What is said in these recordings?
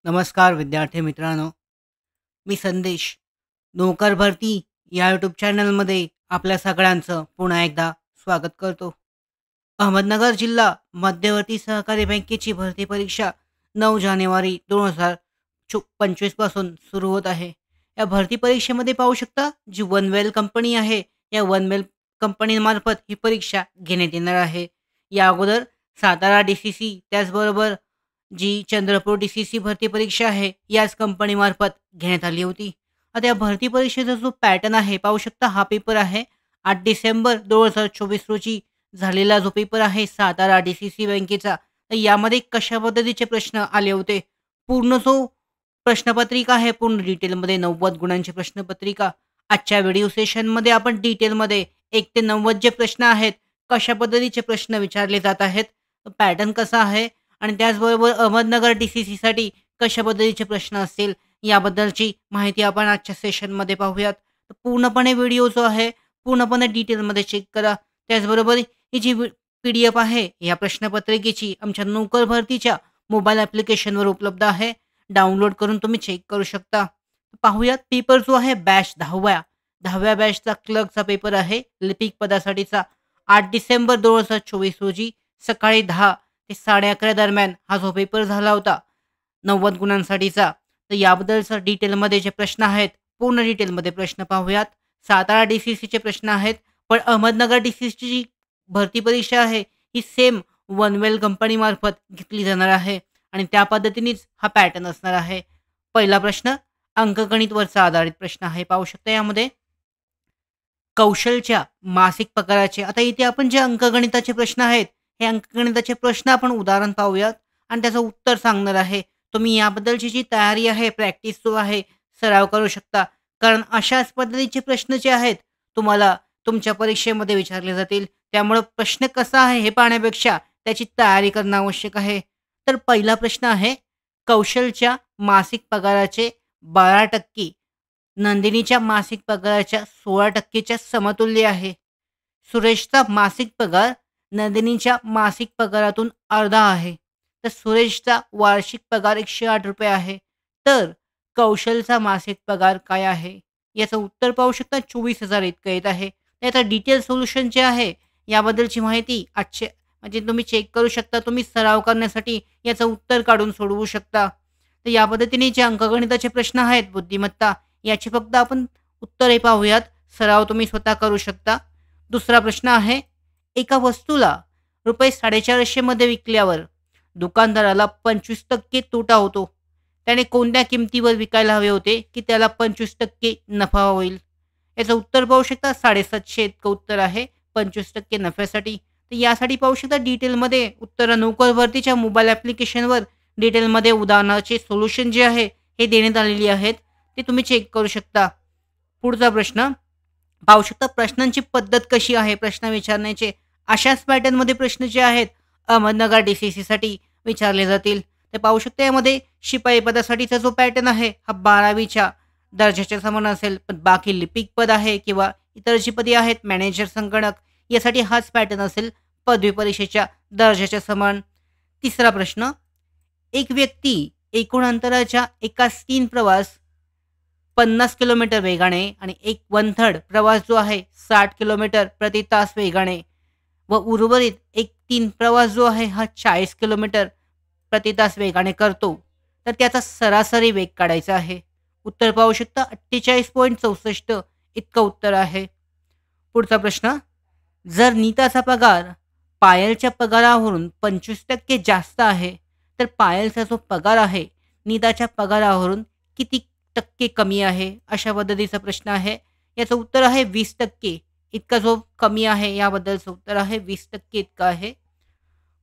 नमस्कार विद्यार्थी मित्रांनो, मी संदेश. नोकर भरती या यूट्यूब चॅनलमध्ये आपल्या सगळ्यांचं पुन्हा एकदा स्वागत करतो. अहमदनगर जिल्हा मध्यवर्ती सहकारी बँकेची भरती परीक्षा 9 जानेवारी 2025 पासून सुरू होत आहे. या भरती परीक्षेमध्ये पाहू शकता जी वनवेल कंपनी आहे, या वनवेल कंपनीमार्फत ही परीक्षा घेण्यात येणार आहे. या अगोदर सातारा डी-सी-सी त्याचबरोबर जी चंद्रपूर डी-सी-सी भरती परीक्षा आहे, याच कंपनीमार्फत घेण्यात आली होती. आता या भरती परीक्षेचा जो पॅटर्न आहे पाहू शकता, हा पेपर आहे 8 डिसेंबर 2024 रोजी झालेला जो पेपर आहे सातारा डी-सी-सी बँकेचा. तर यामध्ये कशा पद्धतीचे प्रश्न आले होते, पूर्ण जो प्रश्नपत्रिका आहे पूर्ण डिटेलमध्ये 90 गुणांची प्रश्नपत्रिका. आजच्या व्हिडिओ सेशनमध्ये आपण डिटेलमध्ये 1 ते 90 जे प्रश्न आहेत, कशा पद्धतीचे प्रश्न विचारले जात आहेत, पॅटर्न कसा आहे आणि त्याचबरोबर अहमदनगर डी-सी-सीसाठी कशा पद्धतीचे प्रश्न असतील, याबद्दलची माहिती आपण आजच्या सेशनमध्ये पाहूयात. तर पूर्णपणे व्हिडिओ जो आहे, पूर्णपणे डिटेलमध्ये चेक करा. त्याचबरोबर ही जी पी-डी-एफ आहे, या प्रश्नपत्रिकेची आमच्या नोकर भरतीच्या मोबाईल ॲप्लिकेशनवर उपलब्ध आहे. डाउनलोड करून तुम्ही चेक करू शकता. पाहूयात पेपर जो आहे बॅच 10व्या बॅचचा क्लर्कचा पेपर आहे. लिपिक पदासाठीचा 8 डिसेंबर 2024 रोजी सकाळी 10 ते 11:30 दरम्यान हा जो पेपर झाला होता 90 गुणांसाठीचा. तर याबद्दलचं डिटेलमध्ये जे प्रश्न आहेत, पूर्ण डिटेलमध्ये प्रश्न पाहूयात. सातारा डी-सी-सीचे प्रश्न आहेत, पण अहमदनगर डी-सी-सीची जी भरती परीक्षा आहे, ही सेम वनवेल कंपनीमार्फत घेतली जाणार आहे आणि त्या पद्धतीनेच हा पॅटर्न असणार आहे. पहिला प्रश्न अंकगणितवरचा आधारित प्रश्न आहे. पाहू शकता यामध्ये कौशलच्या मासिक पगाराचे. आता इथे आपण जे अंकगणिताचे प्रश्न आहेत, हे अंकगणिताचे प्रश्न आपण उदाहरण पाहूयात आणि त्याचं उत्तर सांगणार आहे. तुम्ही याबद्दलची जी तयारी आहे, प्रॅक्टिस जो आहे, सराव करू शकता. कारण अशाच पद्धतीचे प्रश्न जे आहेत, तुम्हाला तुमच्या परीक्षेमध्ये विचारले जातील. त्यामुळं प्रश्न कसा आहे हे पाहण्यापेक्षा त्याची तयारी करणं आवश्यक आहे. तर पहिला प्रश्न आहे, कौशलच्या मासिक पगाराचे 12% नंदिनीच्या मासिक पगाराच्या 16% च्या समतुल्य आहे. सुरेशचा मासिक पगार नंदिनीच्या मासिक पगारातून अर्धा आहे. तर सुरेशचा वार्षिक पगार ₹108 आहे. तर कौशलचा मासिक पगार काय आहे? याचं उत्तर पाहू शकता 24,000 इतकं येत आहे. त्याचं डिटेल सोल्युशन जे आहे, याबद्दलची माहिती आजचे म्हणजे तुम्ही चेक करू शकता. तुम्ही सराव करण्यासाठी याचं उत्तर काढून सोडवू शकता. तर या पद्धतीने जे अंकगणिताचे प्रश्न आहेत, बुद्धिमत्ता याची फक्त आपण उत्तरे पाहूयात. सराव तुम्ही स्वतः करू शकता. दुसरा प्रश्न आहे, एका वस्तूला ₹450 मध्ये विकल्यावर दुकानदाराला 25% तोटा होतो. त्याने कोणत्या किमतीवर विकायला हवे होते, की त्याला 25% नफा होईल? याचं उत्तर पाहू शकता 750 इतकं उत्तर आहे 25% नफ्यासाठी. तर यासाठी पाहू शकता डिटेलमध्ये उत्तरं नोकर भरतीच्या मोबाईल ॲप्लिकेशनवर डिटेलमध्ये उदाहरणाचे सोल्युशन जे आहे, हे देण्यात आलेली आहेत. ते तुम्ही चेक करू शकता. पुढचा प्रश्न पाहू शकता प्रश्नांची पद्धत कशी आहे प्रश्न विचारण्याचे. अशाच पॅटर्नमध्ये प्रश्न जे आहेत अहमदनगर डी-सी-सीसाठी विचारले जातील. ते पाहू शकता यामध्ये शिपाई पदासाठीचा जो पॅटर्न आहे हा 12वीच्या दर्जाच्या समान असेल. पण बाकी लिपिक पद आहे किंवा इतर जी पदे आहेत मॅनेजर संगणक यासाठी हाच पॅटर्न असेल पदवी परीक्षेच्या दर्जाच्या समान. तिसरा प्रश्न, एक व्यक्ती एकूण अंतराच्या एकास 3 प्रवास 50 किलोमीटर वेगाने आणि 1/3 प्रवास जो आहे 60 किलोमीटर प्रति तास वेगाने व उर्वरित 1/3 प्रवास जो आहे हा 40 किलोमीटर प्रति तास वेगाने करतो. तर त्याचा सरासरी वेग काढायचा आहे. उत्तर पाहू शकता 48.64 इतकं उत्तर आहे. पुढचा प्रश्न, जर नीताचा पगार पायलच्या पगारावरून 25% जास्त आहे, तर पायलचा जो पगार आहे नीताच्या पगारावरून किती टक्के कमी आहे? अशा पद्धतीचा प्रश्न आहे. याचं उत्तर आहे 20% इतका जो कमी आहे याबद्दलचं उत्तर आहे 20% इतकं आहे.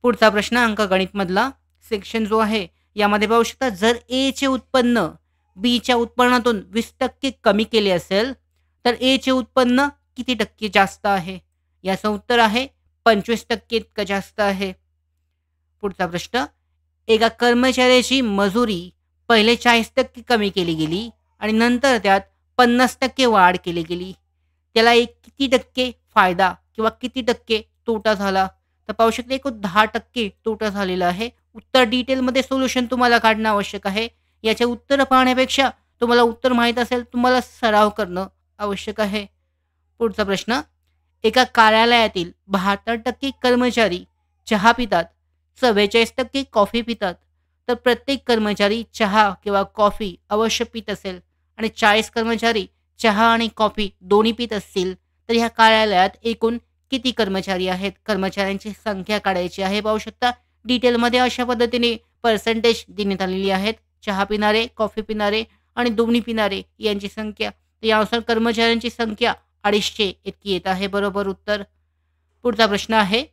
पुढचा प्रश्न अंकगणितमधला सेक्शन जो आहे यामध्ये पाहू शकता, जर ए चे उत्पन्न बी च्या उत्पन्नातून 20% कमी केले असेल, तर ए चे उत्पन्न किती टक्के जास्त आहे? याचं उत्तर आहे 25% इतकं जास्त आहे. पुढचा प्रश्न, एका कर्मचाऱ्याची मजुरी पहिले 40% कमी केली गेली आणि नंतर त्यात 50% वाढ केली गेली. त्याला एक किती टक्के फायदा किंवा किती टक्के तोटा झाला? तर पाहू शकता एकूण 10% तोटा झालेला आहे. उत्तर डिटेलमध्ये सोल्युशन तुम्हाला काढणं आवश्यक आहे. याचे उत्तर पाहण्यापेक्षा तुम्हाला उत्तर माहीत असेल, तुम्हाला सराव करणं आवश्यक आहे. पुढचा प्रश्न, एका कार्यालयातील 72% कर्मचारी चहा पितात, 44% कॉफी पितात. तर प्रत्येक कर्मचारी चहा किंवा कॉफी अवश्य पित असेल आणि 40 कर्मचारी चहा आणि कॉफी दोन्ही पित असतील, तर ह्या कार्यालयात एकूण किती कर्मचारी आहेत? कर्मचाऱ्यांची संख्या काढायची आहे. पाहू शकता डिटेलमध्ये अशा पद्धतीने पर्सेंटेज देण्यात आलेली आहेत. चहा पिणारे, कॉफी पिणारे आणि दोन्ही पिणारे यांची संख्या. तर यानुसार कर्मचाऱ्यांची संख्या 250 इतकी येत आहे. बरोबर उत्तर. पुढचा प्रश्न आहे,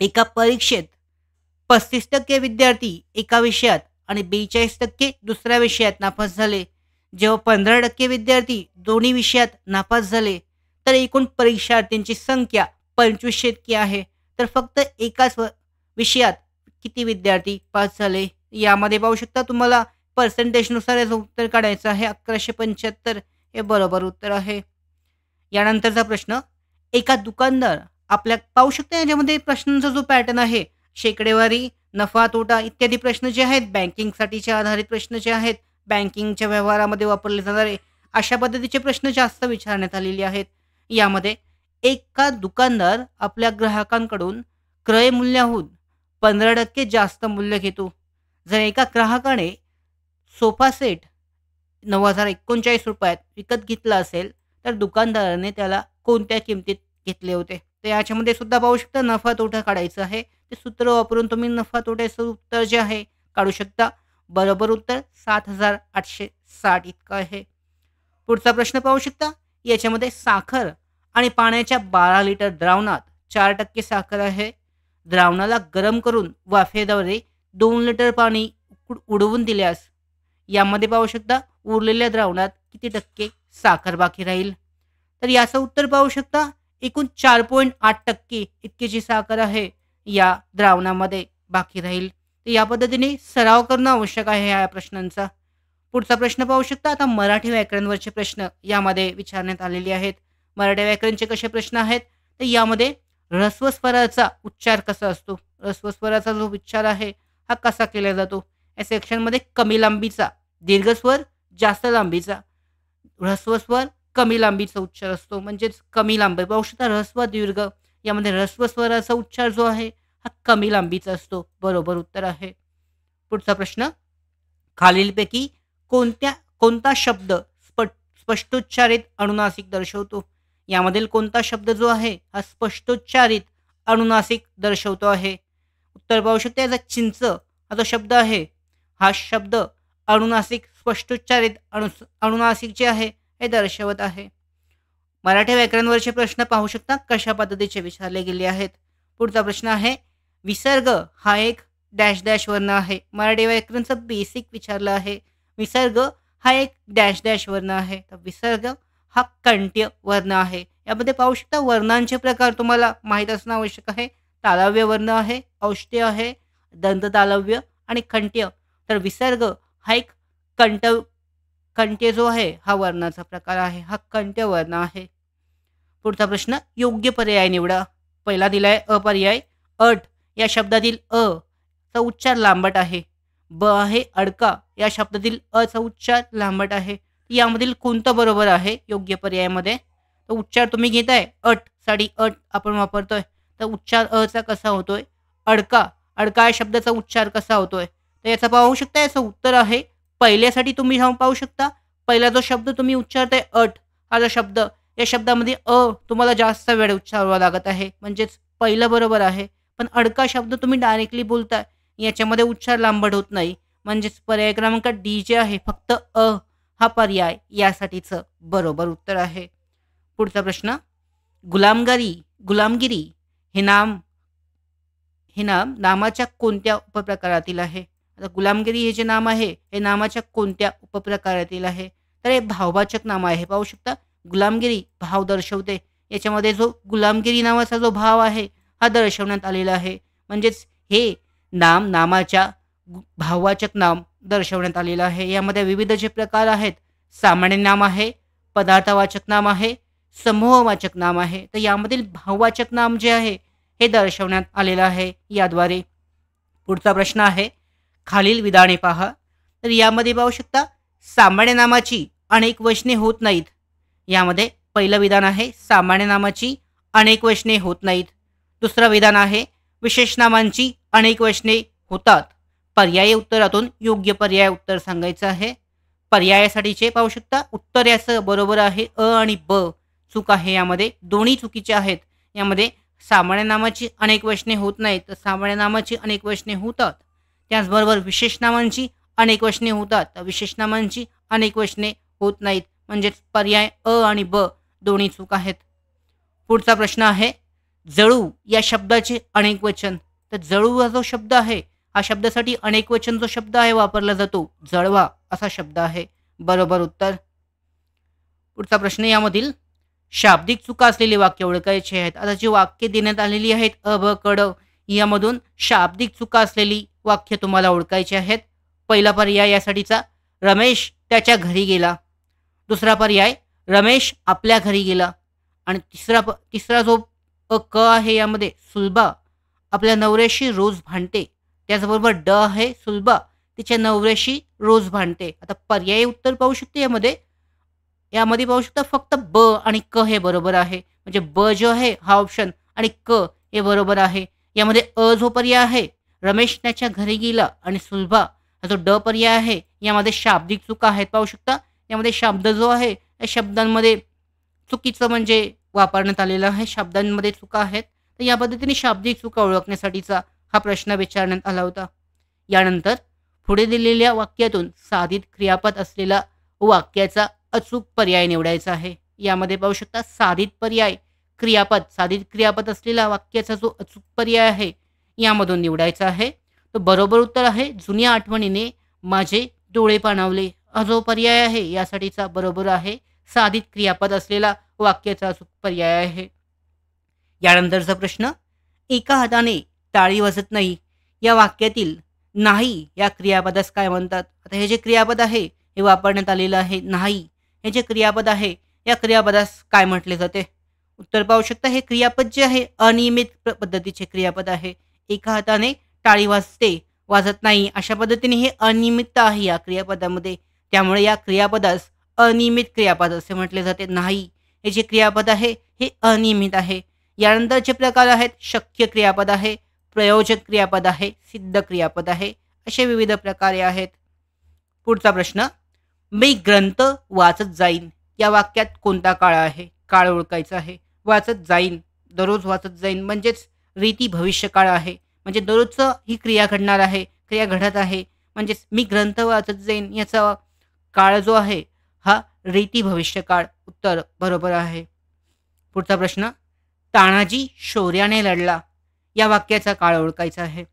एका परीक्षेत 35% विद्यार्थी एका विषयात आणि 42% दुसऱ्या विषयात नापास झाले. जेव्हा 15% विद्यार्थी दोन्ही विषयात नापास झाले, तर एकूण परीक्षार्थींची संख्या 2500 इतकी आहे. तर फक्त एकाच विषयात किती विद्यार्थी पास झाले? यामध्ये पाहू शकता तुम्हाला पर्सेंटेजनुसार याचं उत्तर काढायचं आहे. 1175 हे बरोबर उत्तर आहे. यानंतरचा प्रश्न, एका दुकानदार आपल्या पाहू शकता याच्यामध्ये प्रश्नांचा जो पॅटर्न आहे, शेकडेवारी, नफा तोटा इत्यादी प्रश्न जे आहेत, बँकिंगसाठीचे आधारित प्रश्न जे आहेत, बँकिंगच्या व्यवहारामध्ये वापरले जाणारे अशा पद्धतीचे प्रश्न जास्त विचारण्यात आलेले आहेत. यामध्ये एका दुकानदार आपल्या ग्राहकांकडून क्रय मूल्याहून 15% जास्त मूल्य घेतो. जर एका ग्राहकाने सोफा सेट 9,039 रुपयात विकत घेतला असेल, तर दुकानदाराने त्याला कोणत्या किमतीत घेतले होते? तर याच्यामध्ये सुद्धा पाहू शकता नफा तोटा काढायचं आहे. ते सूत्र वापरून तुम्ही नफा तोट्याचं उत्तर जे आहे काढू शकता. बरोबर उत्तर 7,860 इतकं आहे. पुढचा प्रश्न पाहू शकता. याच्यामध्ये साखर आणि पाण्याच्या 12 लिटर द्रावणात 4% साखर आहे. द्रावणाला गरम करून वाफेद्वारे 2 लिटर पाणी उडवून दिल्यास यामध्ये पाहू शकता उरलेल्या द्रावणात किती टक्के साखर बाकी राहील? तर याचं उत्तर पाहू शकता एकूण 4.8% इतकी जी साखर आहे या द्रावणामध्ये बाकी राहील. तर या पद्धतीने सराव करणं आवश्यक आहे या प्रश्नांचा. पुढचा प्रश्न पाहू शकता. आता मराठी व्याकरणवरचे प्रश्न यामध्ये विचारण्यात आलेले आहेत. मराठी व्याकरणचे कसे प्रश्न आहेत? तर यामध्ये ऱ्हस्व स्वराचा उच्चार कसा असतो? ऱ्हस्व स्वराचा जो उच्चार आहे हा कसा केला जातो? या सेक्शनमध्ये कमी लांबीचा, दीर्घ स्वर जास्त लांबीचा, ऱ्हस्व स्वर कमी लांबीचा उच्चार असतो. म्हणजेच कमी लांबी पाहू शकता ऱ्हस्व दीर्घ यामध्ये ऱ्हस्व स्वराचा उच्चार जो आहे हा कमी लांबीचा असतो. बरोबर उत्तर आहे. पुढचा प्रश्न, खालीलपैकी कोणता शब्द स्पष्टोच्चारित अनुनासिक दर्शवतो? यामधील कोणता शब्द जो आहे हा स्पष्टोच्चारित अनुनासिक दर्शवतो आहे? उत्तर पाहू शकता. याचा चिंच हा जो शब्द आहे हा शब्द अनुनासिक स्पष्टोच्चारित अनुनासिक जे आहे हे दर्शवत आहे. मराठी व्याकरणवरचे प्रश्न पाहू शकता कशा पद्धतीचे विचारले गेले आहेत. पुढचा प्रश्न आहे, विसर्ग हा एक डॅश डॅश वर्ण आहे. मराठी व्याकरणचं बेसिक विचारलं आहे. विसर्ग हा एक डॅश डॅश वर्ण आहे. तर विसर्ग हा कंठ्य वर्ण आहे. यामध्ये पाहू शकता वर्णांचे प्रकार तुम्हाला माहीत असणं आवश्यक आहे. तालव्य वर्ण आहे, औष्ठ्य आहे, दंत तालव्य आणि कंठ्य. तर विसर्ग हा एक कंठ्य जो आहे हा वर्णाचा प्रकार आहे. हा कंठ्य वर्ण आहे. पुढचा प्रश्न, योग्य पर्याय निवडा. पहिला दिलाय अ पर्याय. अट या शब्दातील अ चा उच्चार लांबट आहे. ब आहे अडका या शब्दातील अ चा उच्चार लांबट आहे. यामधील कोणतं बरोबर आहे योग्य पर्यायामध्ये? तर उच्चार तुम्ही घेताय अट साठी अट आपण वापरतोय. तर उच्चार अ चा कसा होतोय? अडका या शब्दाचा उच्चार कसा होतोय? तर याचा पाहू शकता याचं उत्तर आहे पहिल्यासाठी तुम्ही पाहू शकता. पहिला जो शब्द तुम्ही उच्चारताय अट हा जो शब्द, या शब्दामध्ये अ तुम्हाला जास्त वेळ उच्चारावा लागत आहे. म्हणजेच पहिलं बरोबर आहे. पण अडका शब्द तुम्ही डायरेक्टली बोलताय याच्यामध्ये उच्चार लांबट होत नाही. म्हणजेच पर्याय क्रमांक डी जे आहे फक्त अ हा पर्याय यासाठीचं बरोबर उत्तर आहे. पुढचा प्रश्न, गुलामगिरी हे नाम नामाच्या कोणत्या उपप्रकारातील आहे? आता गुलामगिरी हे जे नाम आहे हे नामाच्या कोणत्या उपप्रकारातील आहे? तर हे भाववाचक नाम आहे. पाहू शकता गुलामगिरी भाव दर्शवते. याच्यामध्ये जो गुलामगिरी नावाचा जो भाव आहे हा दर्शवण्यात आलेला आहे. म्हणजेच हे नामाच्या भाववाचक नाम दर्शवण्यात आलेलं आहे. यामध्ये विविध जे प्रकार आहेत, सामान्य नाम आहे, पदार्थवाचक नाम आहे, समूहवाचक नाम आहे. तर यामधील भाववाचक नाम जे आहे हे दर्शवण्यात आलेलं आहे याद्वारे. पुढचा प्रश्न आहे, खालील विधाने पहा. तर यामध्ये पाहू शकता सामान्य नामाची अनेक वचने होत नाहीत. यामध्ये पहिलं विधान आहे सामान्य नामाची अनेक वचने होत नाहीत. दुसरं विधान आहे विशेष नामांची अनेक वचने होतात. पर्यायी उत्तरातून योग्य पर्याय उत्तर सांगायचं आहे. पर्यायासाठीचे पाहू शकता उत्तर याचं बरोबर आहे अ आणि ब. चूक आहे यामध्ये, दोन्ही चुकीचे आहेत. यामध्ये सामान्य नामाची अनेक वचने होत नाहीत, तर सामान्य नामाची अनेक वचने होतात. त्याचबरोबर विशेष नामांची अनेक वचने होतात, तर विशेष नामांची अनेक वचने होत नाहीत. म्हणजेच पर्याय अ आणि ब दोन्ही चूक आहेत. पुढचा प्रश्न आहे जळू या शब्दाचे अनेक वचन. तर जळू हा जो शब्द आहे, हा शब्दासाठी अनेक वचन जो शब्द आहे वापरला जातो जळवा असा शब्द आहे. बरोबर उत्तर. पुढचा प्रश्न यामधील शाब्दिक चुका असलेली वाक्य ओळखायची आहेत. आता जी वाक्य देण्यात आलेली आहेत अ ब क ड यामधून शाब्दिक चुका असलेली वाक्य तुम्हाला ओळखायची आहेत. पहिला पर्याय यासाठीचा रमेश त्याच्या घरी गेला. दुसरा पर्याय रमेश आपल्या घरी गेला. आणि तिसरा जो क आहे यामध्ये सुलभा आपल्या नवऱ्याशी रोज भांडते. त्याचबरोबर ड आहे सुलभा तिच्या नवऱ्याशी रोज भांडते. आता पर्यायी उत्तर पाहू शकते यामध्ये पाहू शकता फक्त ब आणि क हे बरोबर आहे. म्हणजे ब जो आहे हा ऑप्शन आणि क हे बरोबर आहे. यामध्ये अ जो पर्याय आहे रमेश त्याच्या घरी गेला आणि सुलभा हा जो ड पर्याय आहे यामध्ये शाब्दिक चुका आहेत. पाहू शकता यामध्ये शब्द जो आहे या शब्दांमध्ये चुकीचं म्हणजे वापरण्यात आलेलं आहे. शब्दांमध्ये चुका आहेत. तर या पद्धतीने शाब्दिक चुका ओळखण्यासाठीचा हा प्रश्न विचारण्यात आला होता. यानंतर पुढे दिलेल्या वाक्यातून साधित क्रियापद असलेला वाक्याचा अचूक पर्याय निवडायचा आहे. यामध्ये पाहू शकता साधित क्रियापद असलेला वाक्याचा जो अचूक पर्याय आहे यामधून निवडायचा आहे. तर बरोबर उत्तर आहे जुन्या आठवणीने माझे डोळे पाणावले. हा जो पर्याय आहे यासाठीचा बरोबर आहे साधित क्रियापद असलेला वाक्याचा अचूक पर्याय आहे. यानंतरचा प्रश्न एका हाताने टाळी वाजत नाही या वाक्यातील नाही या क्रियापदास काय म्हणतात. आता हे जे क्रियापद आहे हे वापरण्यात आलेलं आहे नाही. हे जे क्रियापद आहे या क्रियापदास काय म्हटले जाते. उत्तर पाहू शकता हे क्रियापद जे आहे अनियमित पद्धतीचे क्रियापद आहे. एका हाताने टाळी वाजत नाही अशा पद्धतीने हे अनियमित आहे या क्रियापदामध्ये. त्यामुळे या क्रियापदास अनियमित क्रियापद असे म्हटले जाते. नाही हे जे क्रियापद आहे हे अनियमित आहे. यानंतरचे प्रकार आहेत शक्य क्रियापद आहे, प्रयोजक क्रियापद आहे, सिद्ध क्रियापद आहे, असे विविध प्रकारे आहेत. पुढचा प्रश्न मी ग्रंथ वाचत जाईन या वाक्यात कोणता काळ आहे. काळ ओळखायचा आहे. वाचत जाईन दररोज वाचत जाईन म्हणजेच रीती भविष्यकाळ आहे. म्हणजे दररोजचं ही क्रिया घडणार आहे, क्रिया घडत आहे. म्हणजेच मी ग्रंथ वाचत जाईन याचा काळ जो आहे हा रीती भविष्यकाळ. उत्तर बरोबर आहे. पुढचा प्रश्न तानाजी शौर्याने लढला या वाक्याचा काळ ओळखायचा आहे.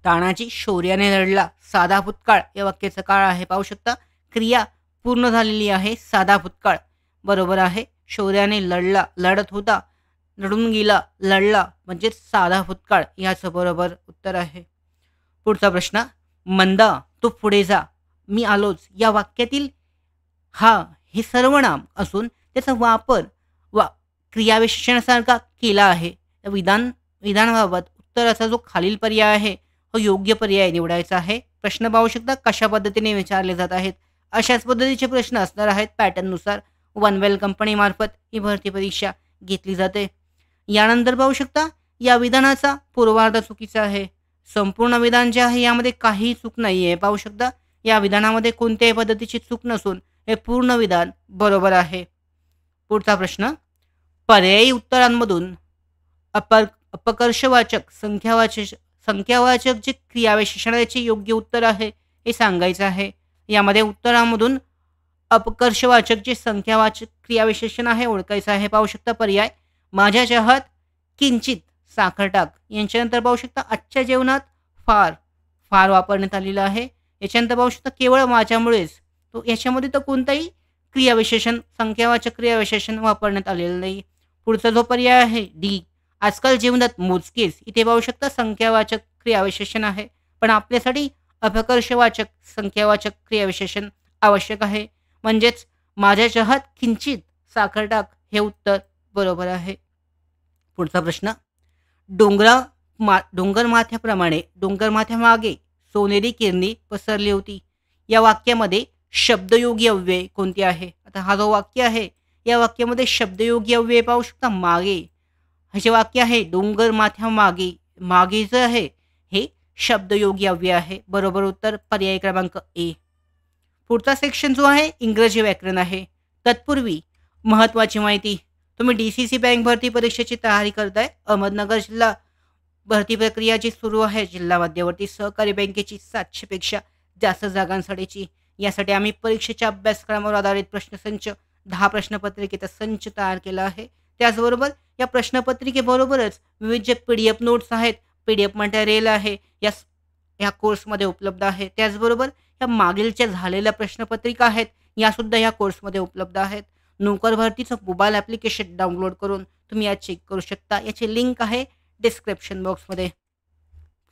तानाजी शौर्याने लढला साधा भूतकाळ या वाक्याचा काळ आहे. पाहू शकता क्रिया पूर्ण झालेली आहे साधा भूतकाळ बरोबर आहे. शौर्याने लढला लढत होता, लढून गेला लढला म्हणजे साधा भूतकाळ याचं बरोबर उत्तर आहे. पुढचा प्रश्न मंदा तू पुढे जा मी आलोच या वाक्यातील हे सर्वनाम असून त्याचा वापर क्रियाविशेषणासारखा केला आहे. विधानाबाबत उत्तराचा जो खालील पर्याय आहे तो योग्य पर्याय निवडायचा आहे. प्रश्न पाहू शकता कशा पद्धतीने विचारले जात आहेत. अशाच पद्धतीचे प्रश्न असणार आहेत पॅटर्ननुसार. वनवेल कंपनीमार्फत ही भरती परीक्षा घेतली जाते. यानंतर पाहू शकता या विधानाचा पूर्वार्ध चुकीचा आहे. संपूर्ण विधान जे आहे यामध्ये काही चूक नाही आहे. पाहू शकता या विधानामध्ये कोणत्याही पद्धतीची चूक नसून हे पूर्ण विधान बरोबर आहे. पुढचा प्रश्न पर्यायी उत्तरांमधून अपकर्षवाचक संख्यावाचक जे क्रियाविशेषणाचे योग्य उत्तर आहे हे सांगायचं आहे. यामध्ये उत्तरांमधून अपकर्षवाचक जे संख्यावाचक क्रियाविशेषण आहे ओळखायचं आहे. पाहू शकता पर्याय माझ्या चहात किंचित साखर टाक. यांच्यानंतर पाहू शकता आजच्या जेवणात फार वापरण्यात आलेलं आहे. याच्यानंतर पाहू शकता केवळ माझ्यामुळेच. तो याच्यामध्ये तर कोणताही क्रियाविशेषण संख्यावाचक क्रियाविशेषण वापरण्यात आलेलं नाही. पुढचा जो पर्याय आहे डी आजकाल जीवनात मोजकेच. इथे पाहू शकता संख्यावाचक क्रियाविशेषण आहे पण आपल्यासाठी अपकर्षवाचक संख्यावाचक क्रियाविशेषण आवश्यक आहे. म्हणजेच माझ्या चहात किंचित साखर टाक हे उत्तर बरोबर आहे. पुढचा प्रश्न डोंगर माथ्याप्रमाणे डोंगरमाथ्यामागे सोनेरी किरणी पसरली होती या वाक्यामध्ये शब्दयोगी अव्यय कोणते आहे? आता हा जो वाक्य आहे, या वाक्यामध्ये शब्दयोगी अव्यय पाहू शकता मागे. हे जे वाक्य आहे डोंगर माथ्यामागे, मागे जे आहे हे शब्दयोगी अव्यय आहे. बरोबर उत्तर पर्याय क्रमांक ए. पुढचा सेक्शन जो आहे इंग्रजी व्याकरण आहे. तत्पूर्वी महत्त्वाची माहिती. तुम्ही डी-सी-सी बँक भरती परीक्षेची तयारी करताय. अहमदनगर जिल्हा भरती प्रक्रिया जी सुरू आहे जिल्हा मध्यवर्ती सहकारी बँकेची 700 पेक्षा जास्त जागांसाठीची. यासाठी आम्ही परीक्षेच्या अभ्यासक्रमावर आधारित प्रश्नसंच 10 प्रश्नपत्रिकेचा संच तयार केला आहे. त्याचबरोबर या प्रश्नपत्रिकेबरोबरच विविध जे पी-डी-एफ नोट्स आहेत, पी-डी-एफ मटेरियल आहे, या कोर्समध्ये उपलब्ध आहे. त्याचबरोबर या मागीलच्या झालेल्या प्रश्नपत्रिका आहेत, यासुद्धा या कोर्समध्ये उपलब्ध आहेत. नोकर भरतीचं मोबाईल ॲप्लिकेशन डाउनलोड करून तुम्ही या चेक करू शकता. याची लिंक आहे डिस्क्रिप्शन बॉक्समध्ये.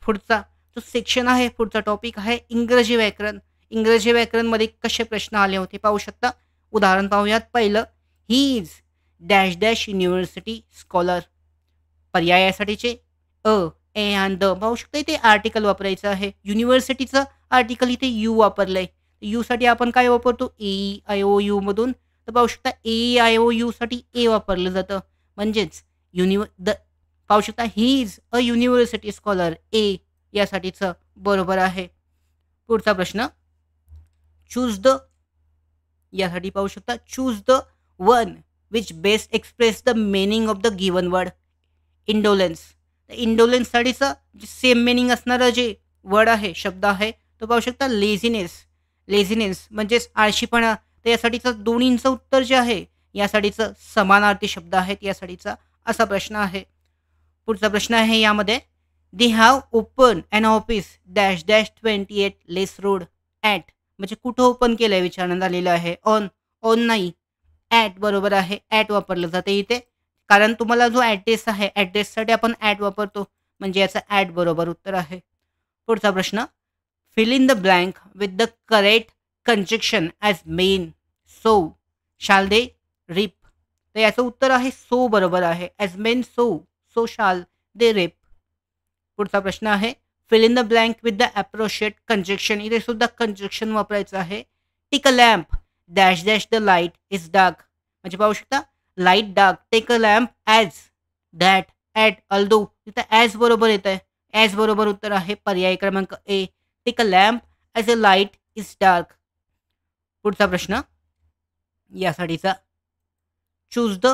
पुढचा जो सेक्शन आहे, पुढचा टॉपिक आहे इंग्रजी व्याकरण. इंग्रजी व्याकरणमध्ये कसे प्रश्न आले होते पाहू शकता. उदाहरण पाहूयात. पहिलं, he is dash dash university scholar. पर्यायासाठीचे अ, ए आणि द पाहू शकता. इथे आर्टिकल वापरायचं आहे. युनिव्हर्सिटीचं आर्टिकल इथे यू वापरलंय. साठी आपण काय वापरतो? ए आय ओ यू मधून. तर पाहू शकता ए आय ओ यू साठी ए वापरलं जातं. म्हणजेच पाहू शकता he is a university scholar. A यासाठीचं बरोबर आहे. पुढचा प्रश्न, चूज द यासाठी पाहू शकता choose the one which best express the meaning of the given word. Indolence. इंडोलन्ससाठीचं जे सेम मिनिंग असणारं जे वर्ड आहे, शब्द आहे, तो पाहू शकता लेझिनेस. लेझिनेस म्हणजेच आळशीपणा. तर यासाठीचं दोन्हींचं उत्तर जे आहे यासाठीचं समानार्थी शब्द आहेत यासाठीचा असा प्रश्न आहे. पुढचा प्रश्न आहे यामध्ये, they have open an office dash dash 28 less road at. म्हणजे कुठं ओपन केलं आहे विचारण्यात आलेलं आहे. ऑन. ऑन नाही, ॲट बरोबर आहे. ॲट वापरलं जाते इथे, कारण तुम्हाला जो ॲड्रेस आहे ॲड्रेससाठी आपण ॲट वापरतो, म्हणजे याचं ॲट बरोबर उत्तर आहे. पुढचा प्रश्न, fill in the blank with the correct conjunction as men. So shall they रिप. तर याचं उत्तर आहे सो बरोबर आहे. As men so shall they रिप. पुढचा प्रश्न आहे, fill in the blank with the appropriate conjunction. इथे सुद्धा कंजक्शन वापरायचं आहे. Take a lamp dash dash the light is dark. म्हणजे पाहू शकता light dark. Take a lamp as that at although. तिथं ॲज बरोबर येत आहे. ॲज बरोबर उत्तर आहे पर्याय क्रमांक A. Take a lamp as a light is dark. पुढचा प्रश्न यासाठीचा, choose the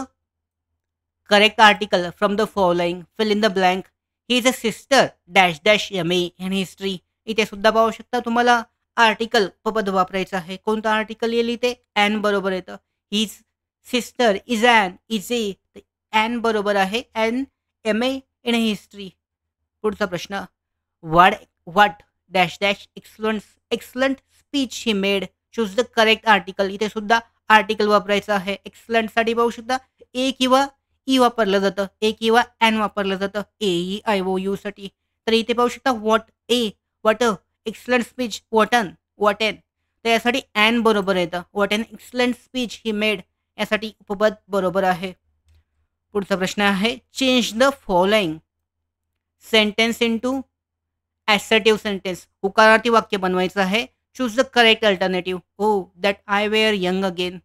correct article from the following. Fill in the blank. He is a sister dash dash M A in history. इथे सुद्धा पाहू शकता तुम्हाला आर्टिकल पद वापरायचं आहे. कोणतं आर्टिकल येईल इथे? ॲन बरोबर येतं. His sister is an is a. An बरोबर आहे. An M A in history. पुढचा प्रश्न, what dash dash excellent speech he made. Choose the correct article. इथे सुद्धा आर्टिकल वापरायचं आहे. एक्सलंटसाठी पाहू शकता ए किंवा ई वापरलं जातं. ए किंवा ॲन वापरलं जातं A E I O U साठी. तर इथे पाहू शकता what a excellent speech what an. तर यासाठी ॲन बरोबर येतं. What an excellent speech he made यासाठी उपपद बरोबर आहे. पुढचा प्रश्न आहे, change the following sentence into assertive sentence. होकारार्थी वाक्य बनवायचं आहे. Choose the correct alternative. O that I were young again.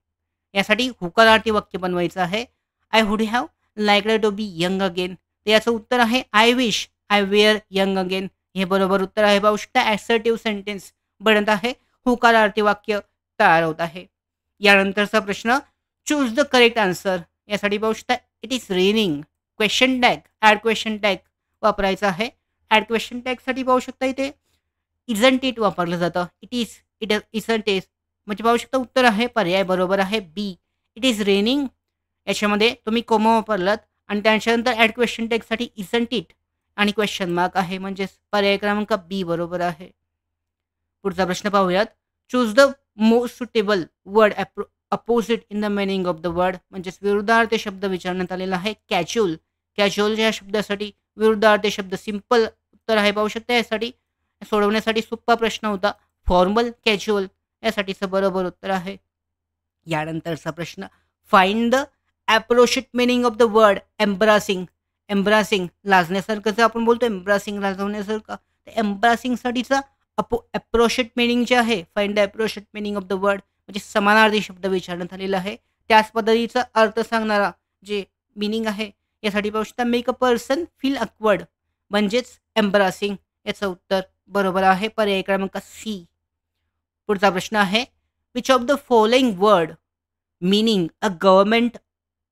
यासाठी होकारार्थी वाक्य बनवायचं आहे. I would have liked to be young again. तर याचं उत्तर आहे I wish I were young again. हे बरोबर उत्तर आहे. पाहू शकता ॲसर्टिव्ह सेंटेन्स बनत आहे. होकारार्थी वाक्य तयार होत आहे. यानंतरचा प्रश्न, चूज द करेक्ट आन्सर. यासाठी पाहू शकता it is raining. Question tag, add question tag वापरायचा आहे. ॲड क्वेश्चन टॅगसाठी पाहू शकता इथे इजंट इट वापरलं जातं. इजंट इज म्हणजे पाहू शकता उत्तर आहे पर्याय बरोबर आहे बी. इट इज रेनिंग याच्यामध्ये तुम्ही कोमा वापरलात आणि त्याच्यानंतर ॲड क्वेश्चन टॅगसाठी इजंट इट आणि क्वेश्चन मार्क आहे. म्हणजेच पर्याय क्रमांक बी बरोबर आहे. पुढचा प्रश्न पाहूयात, choose the most suitable word opposite in the meaning of the word. म्हणजेच विरुद्धार्थी शब्द विचारण्यात आलेला आहे. कॅज्युअल. कॅज्युअल या शब्दासाठी विरुद्धार्थी शब्द सिंपल उत्तर आहे. पाहू शकता यासाठी सोडवण्यासाठी सोपा प्रश्न होता. फॉर्मल कॅज्युअल यासाठीचं बरोबर उत्तर आहे. यानंतरचा प्रश्न, find the appropriate meaning of the word embarrassing. Embarrassing लाजण्यासारखं जर आपण बोलतो एम्ब्रासिंग लाजवण्यासारखं, तर एम्ब्रासिंगसाठीचा अप्रोशिएट मिनिंग जे आहे, find the appropriate meaning of the word म्हणजे समानार्थी शब्द विचारण्यात आलेला आहे. त्याच पद्धतीचा अर्थ सांगणारा जे मीनिंग आहे, यासाठी पाहू शकता make a person feel awkward म्हणजेच एम्बॅरसिंग. याचं उत्तर बरोबर आहे पर्याय क्रमांक सी. पुढचा प्रश्न आहे which of the following word meaning a government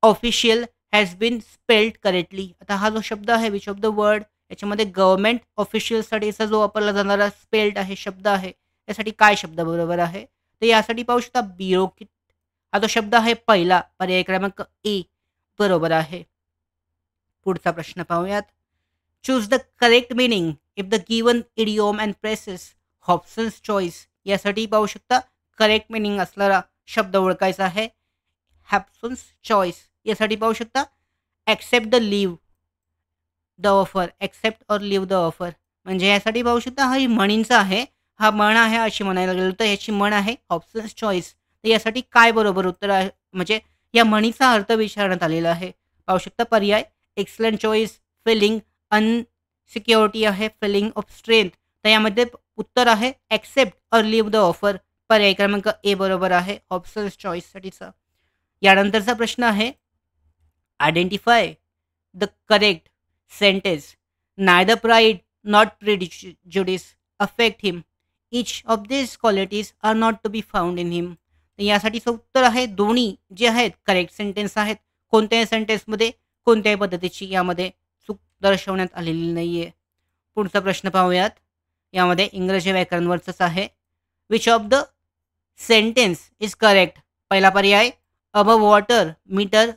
official has been spelled correctly. आता हा जो शब्द आहे विच ऑफ द वर्ड याच्यामध्ये गव्हर्नमेंट ऑफिशियलसाठीचा जो वापरला जाणारा स्पेल्ड आहे शब्द आहे यासाठी काय शब्द बरोबर आहे. तर यासाठी पाहू शकता ब्युरोक्रेट हा जो शब्द आहे पहिला पर्याय क्रमांक ए बरोबर आहे. पुढचा प्रश्न पाहूयात. Choose the correct meaning if the given idiom and phrases Hobson's choice. यासाठी पाहू शकता करेक्ट मीनिंग असणारा शब्द ओळखायचा आहे. हॉब्सन्स चॉईस यासाठी पाहू शकता accept the leave the offer. Accept or leave the offer म्हणजे यासाठी पाहू शकता हा म्हणींचा आहे. हा म्हण आहे अशी म्हणायला गेलं तर याची म्हण आहे ऑप्शन्स चॉईस. तर यासाठी काय बरोबर उत्तर आहे म्हणजे या म्हणीचा अर्थ विचारण्यात आलेला आहे. पाहू शकता पर्याय एक्सलंट चॉईस, फिलिंग अनसिक्युरिटी आहे, फिलिंग ऑफ स्ट्रेंथ. तर यामध्ये उत्तर आहे accept or leave the offer. पर्याय क्रमांक ए बरोबर आहे ऑप्शन्स चॉईससाठीचा. यानंतरचा प्रश्न आहे identify the correct sentence. Neither pride nor prejudice affect him. Each of these qualities are not to be found in him. तर यासाठीचं उत्तर आहे दोन्ही जे आहेत करेक्ट सेंटेन्स आहेत. कोणत्याही सेंटेन्समध्ये कोणत्याही पद्धतीची यामध्ये चूक दर्शवण्यात आलेली नाही आहे. पुढचा प्रश्न पाहूयात. यामध्ये इंग्रजी व्याकरणवरचंच आहे. Which of the sentence is correct. पहिला पर्याय above water meter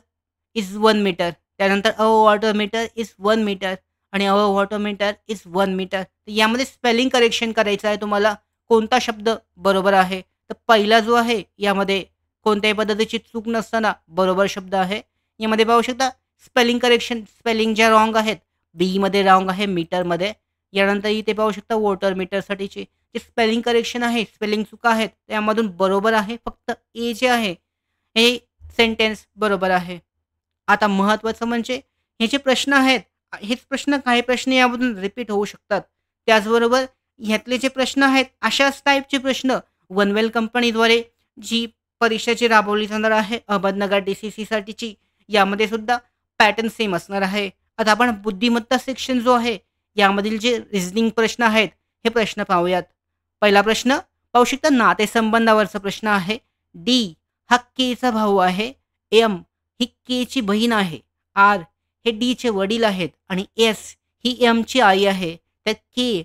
is 1 meter. त्यानंतर वॉटर मीटर इज 1 मीटर आणि वॉटर मीटर इज 1 मीटर. तर यामध्ये स्पेलिंग करेक्शन करायचं आहे तुम्हाला. कोणता शब्द बरोबर आहे तर पहिला जो आहे यामध्ये कोणत्याही पद्धतीची चूक नसताना बरोबर शब्द आहे. यामध्ये पाहू शकता स्पेलिंग करेक्शन स्पेलिंग ज्या रॉंग आहेत बीमध्ये रॉंग आहे मीटरमध्ये. यानंतर इथे पाहू शकता वॉटर मीटरसाठीची जे स्पेलिंग करेक्शन आहे स्पेलिंग चुका आहेत त्यामधून बरोबर आहे फक्त ए जे आहे हे सेंटेन्स बरोबर आहे. आता महत्त्वाचं म्हणजे हे जे प्रश्न आहेत हेच प्रश्न काही प्रश्न यामधून रिपीट होऊ शकतात. त्याचबरोबर ह्यातले जे प्रश्न आहेत अशाच टाईपचे प्रश्न वनवेल कंपनीद्वारे जी परीक्षा जी राबवली जाणार आहे अहमदनगर DCCसाठीची यामध्ये सुद्धा पॅटर्न सेम असणार आहे. आता आपण बुद्धिमत्ता सेक्शन जो आहे यामधील जे रिझनिंग प्रश्न आहेत हे प्रश्न पाहूयात. पहिला प्रश्न पाहू शकता नातेसंबंधावरचा प्रश्न आहे. डी हा केचा भाऊ आहे. एम ही केची बहीण आहे. आर हे डीचे वडील आहेत आणि एस ही एमची आई आहे. तर के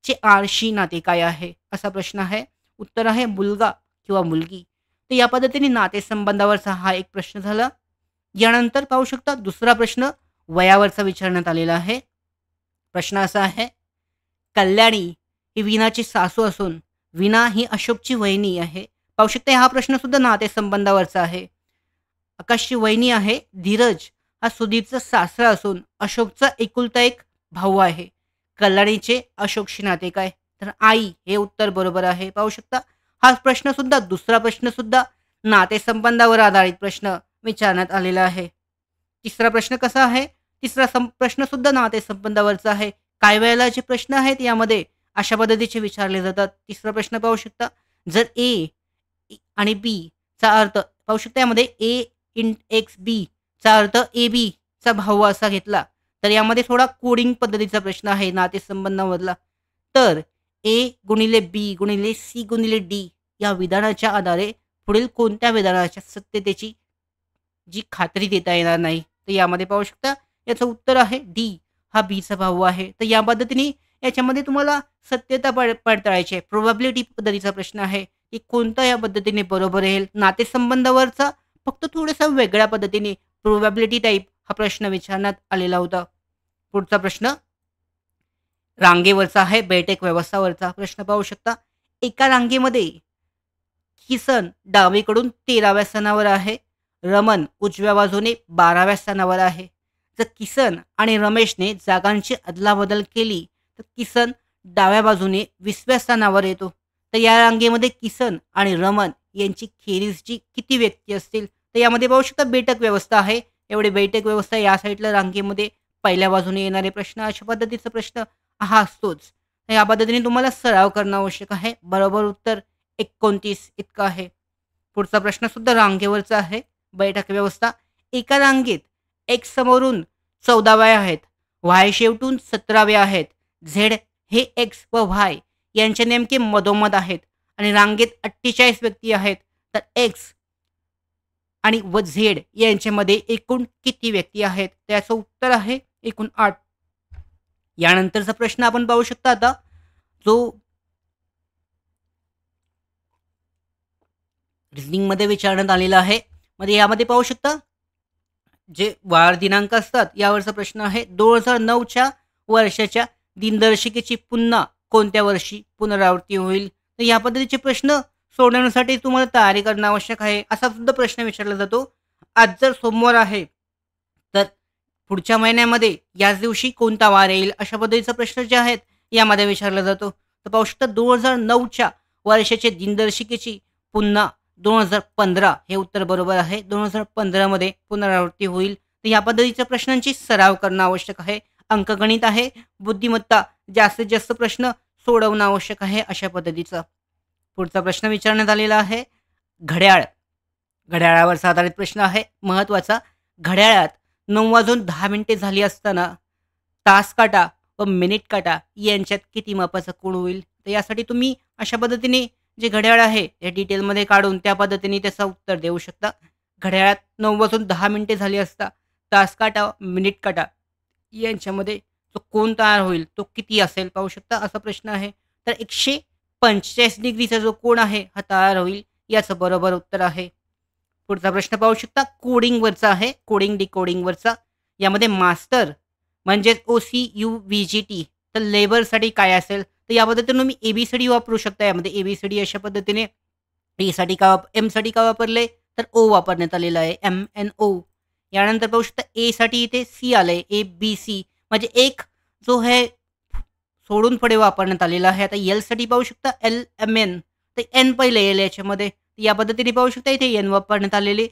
चे आरशी नाते काय आहे असा प्रश्न आहे. उत्तर आहे मुलगा किंवा मुलगी. तर या पद्धतीने नातेसंबंधावरचा हा एक प्रश्न झाला. यानंतर पाहू शकता दुसरा प्रश्न वयावरचा विचारण्यात आलेला आहे. प्रश्न असा आहे कल्याणी ही वीणाची सासू असून वीणा ही अशोकची वहिनी आहे. पाहू शकता हा प्रश्न सुद्धा नातेसंबंधावरचा आहे. आकाशची वहिनी आहे. धीरज हा सुधीरचा सासरा असून अशोकचा एकुलता एक भाऊ आहे. कल्याणीचे अशोकशी नाते काय तर आई हे उत्तर बरोबर आहे. पाहू शकता हा प्रश्न सुद्धा दुसरा प्रश्न सुद्धा नातेसंबंधावर आधारित प्रश्न विचारण्यात आलेला आहे. तिसरा प्रश्न कसा आहे तिसरा प्रश्न सुद्धा नातेसंबंधावरचा आहे. काही वेळेला जे प्रश्न आहेत यामध्ये अशा पद्धतीचे विचारले जातात. तिसरा प्रश्न पाहू शकता जर ए आणि बी चा अर्थ पाहू शकता यामध्ये ए इन एक्स बी चा अर्थ ए बी चा भाऊ असा घेतला तर यामध्ये थोडा कोडिंग पद्धतीचा प्रश्न आहे नातेसंबंधामधला. तर ए गुणिले बी गुणिले सी गुणिले डी या विधानाच्या आधारे पुढील कोणत्या विधानाच्या सत्यतेची जी खात्री देता येणार नाही. तर यामध्ये पाहू शकता याचं उत्तर आहे डी हा बीचा भाऊ आहे. तर या पद्धतीने याच्यामध्ये तुम्हाला सत्यता पडताळायची आहे. प्रोबॅबिलिटी पद्धतीचा प्रश्न आहे की कोणता या पद्धतीने बरोबर येईल. नातेसंबंधावरचा फक्त थोडासा वेगळ्या पद्धतीने प्रोबॅबिलिटी टाईप हा प्रश्न विचारण्यात आलेला होता. पुढचा प्रश्न रांगेवरचा आहे. बैठक व्यवस्थावरचा प्रश्न पाहू शकता. एका रांगेमध्ये किसन डावीकडून 13व्या स्थानावर आहे. रमन उजव्या बाजूने 12व्या स्थानावर आहे. जर किसन आणि रमेशने जागांची अदलाबदल केली तर किसन डाव्या बाजूने 20व्या स्थानावर येतो. तर या रांगेमध्ये किसन आणि रमन यांची खेरीज जी किती व्यक्ती असतील तर यामध्ये पाहू शकता बैठक व्यवस्था आहे. एवढे बैठक व्यवस्था या साईडला रांगेमध्ये पहिल्या बाजूने येणारे प्रश्न अशा पद्धतीचा प्रश्न हा असतोच. तर या पद्धतीने तुम्हाला सराव करणं आवश्यक आहे. बरोबर उत्तर 29 इतकं आहे. पुढचा प्रश्न सुद्धा रांगेवरचा आहे. बैठक व्यवस्था. एका रांगेत एक्स समोरून 14व्या आहेत. वाय शेवटून 17व्या आहेत. झेड हे एक्स व वाय यांचे नेमके मधोमध आहेत आणि रांगेत 48 व्यक्ती आहेत. तर एक्स आणि व झेड यांच्यामध्ये एकूण किती व्यक्ती आहेत? त्याचं उत्तर आहे एकूण 8. यानंतरचा प्रश्न आपण पाहू शकता आता, जो रिझनिंगमध्ये विचारण्यात आलेला आहे. मध्ये यामध्ये पाहू शकता, जे वार दिनांक असतात यावरचा प्रश्न आहे. 2009च्या वर्षाच्या दिनदर्शिकेची पुन्हा कोणत्या वर्षी पुनरावृत्ती होईल? तर या पद्धतीचे प्रश्न सोडवण्यासाठी तुम्हाला तयारी करणं आवश्यक आहे. असा सुद्धा प्रश्न विचारला जातो. आज जर सोमवार आहे, तर पुढच्या महिन्यामध्ये याच दिवशी कोणता वार येईल? अशा पद्धतीचा प्रश्न जे आहेत यामध्ये विचारला जातो. तर पाहू शकता 2009च्या वर्षाच्या दिनदर्शिकेची पुन्हा 2015 हे उत्तर बरोबर आहे. 2015 मध्ये पुनरावृत्ती होईल. तर या पद्धतीच्या प्रश्नांची सराव करणं आवश्यक आहे. अंकगणित आहे, बुद्धिमत्ता, जास्तीत जास्त प्रश्न सोडवणं आवश्यक आहे अशा पद्धतीचं. पुढचा प्रश्न विचारण्यात आलेला आहे. घड्याळ. घड्याळावरचा आधारित प्रश्न आहे महत्त्वाचा. घड्याळात 9:10 झाली असताना तास काटा व मिनिट काटा यांच्यात किती मापाचा कोन होईल? तर यासाठी तुम्ही अशा पद्धतीने जे घड्याळ आहे ते डिटेलमध्ये काढून त्या पद्धतीने त्याचं उत्तर देऊ शकता. घड्याळात 9:10 झाली असता तास काटा, मिनिट काटा यांच्यामध्ये जो कोन तयार होईल तो किती असेल पाहू शकता, असा प्रश्न आहे. तर 145 डिग्रीचा जो कोन आहे हा तयार होईल. याचं बरोबर उत्तर आहे. पुढचा प्रश्न पाहू शकता, कोडिंगवरचा आहे. कोडिंग डिकोडिंगवरचा. यामध्ये मास्टर म्हणजेच OCUVGT, तर लेबरसाठी काय असेल? तर या पद्धतीने तुम्ही ABCD वापरू शकता. यामध्ये ABCD अशा पद्धतीने साठी का एमसाठी का वापरले, तर O वापरण्यात आलेला आहे, MNO. यानंतर पाहू शकता ए साठी इथे सी आलंय, ABC म्हणजे एक जो आहे सोडून पुढे वापरण्यात आलेला आहे. आता एल साठी पाहू शकता LMN, तर एन पहिले येईल याच्यामध्ये. या पद्धतीने पाहू शकता इथे एन वापरण्यात आलेले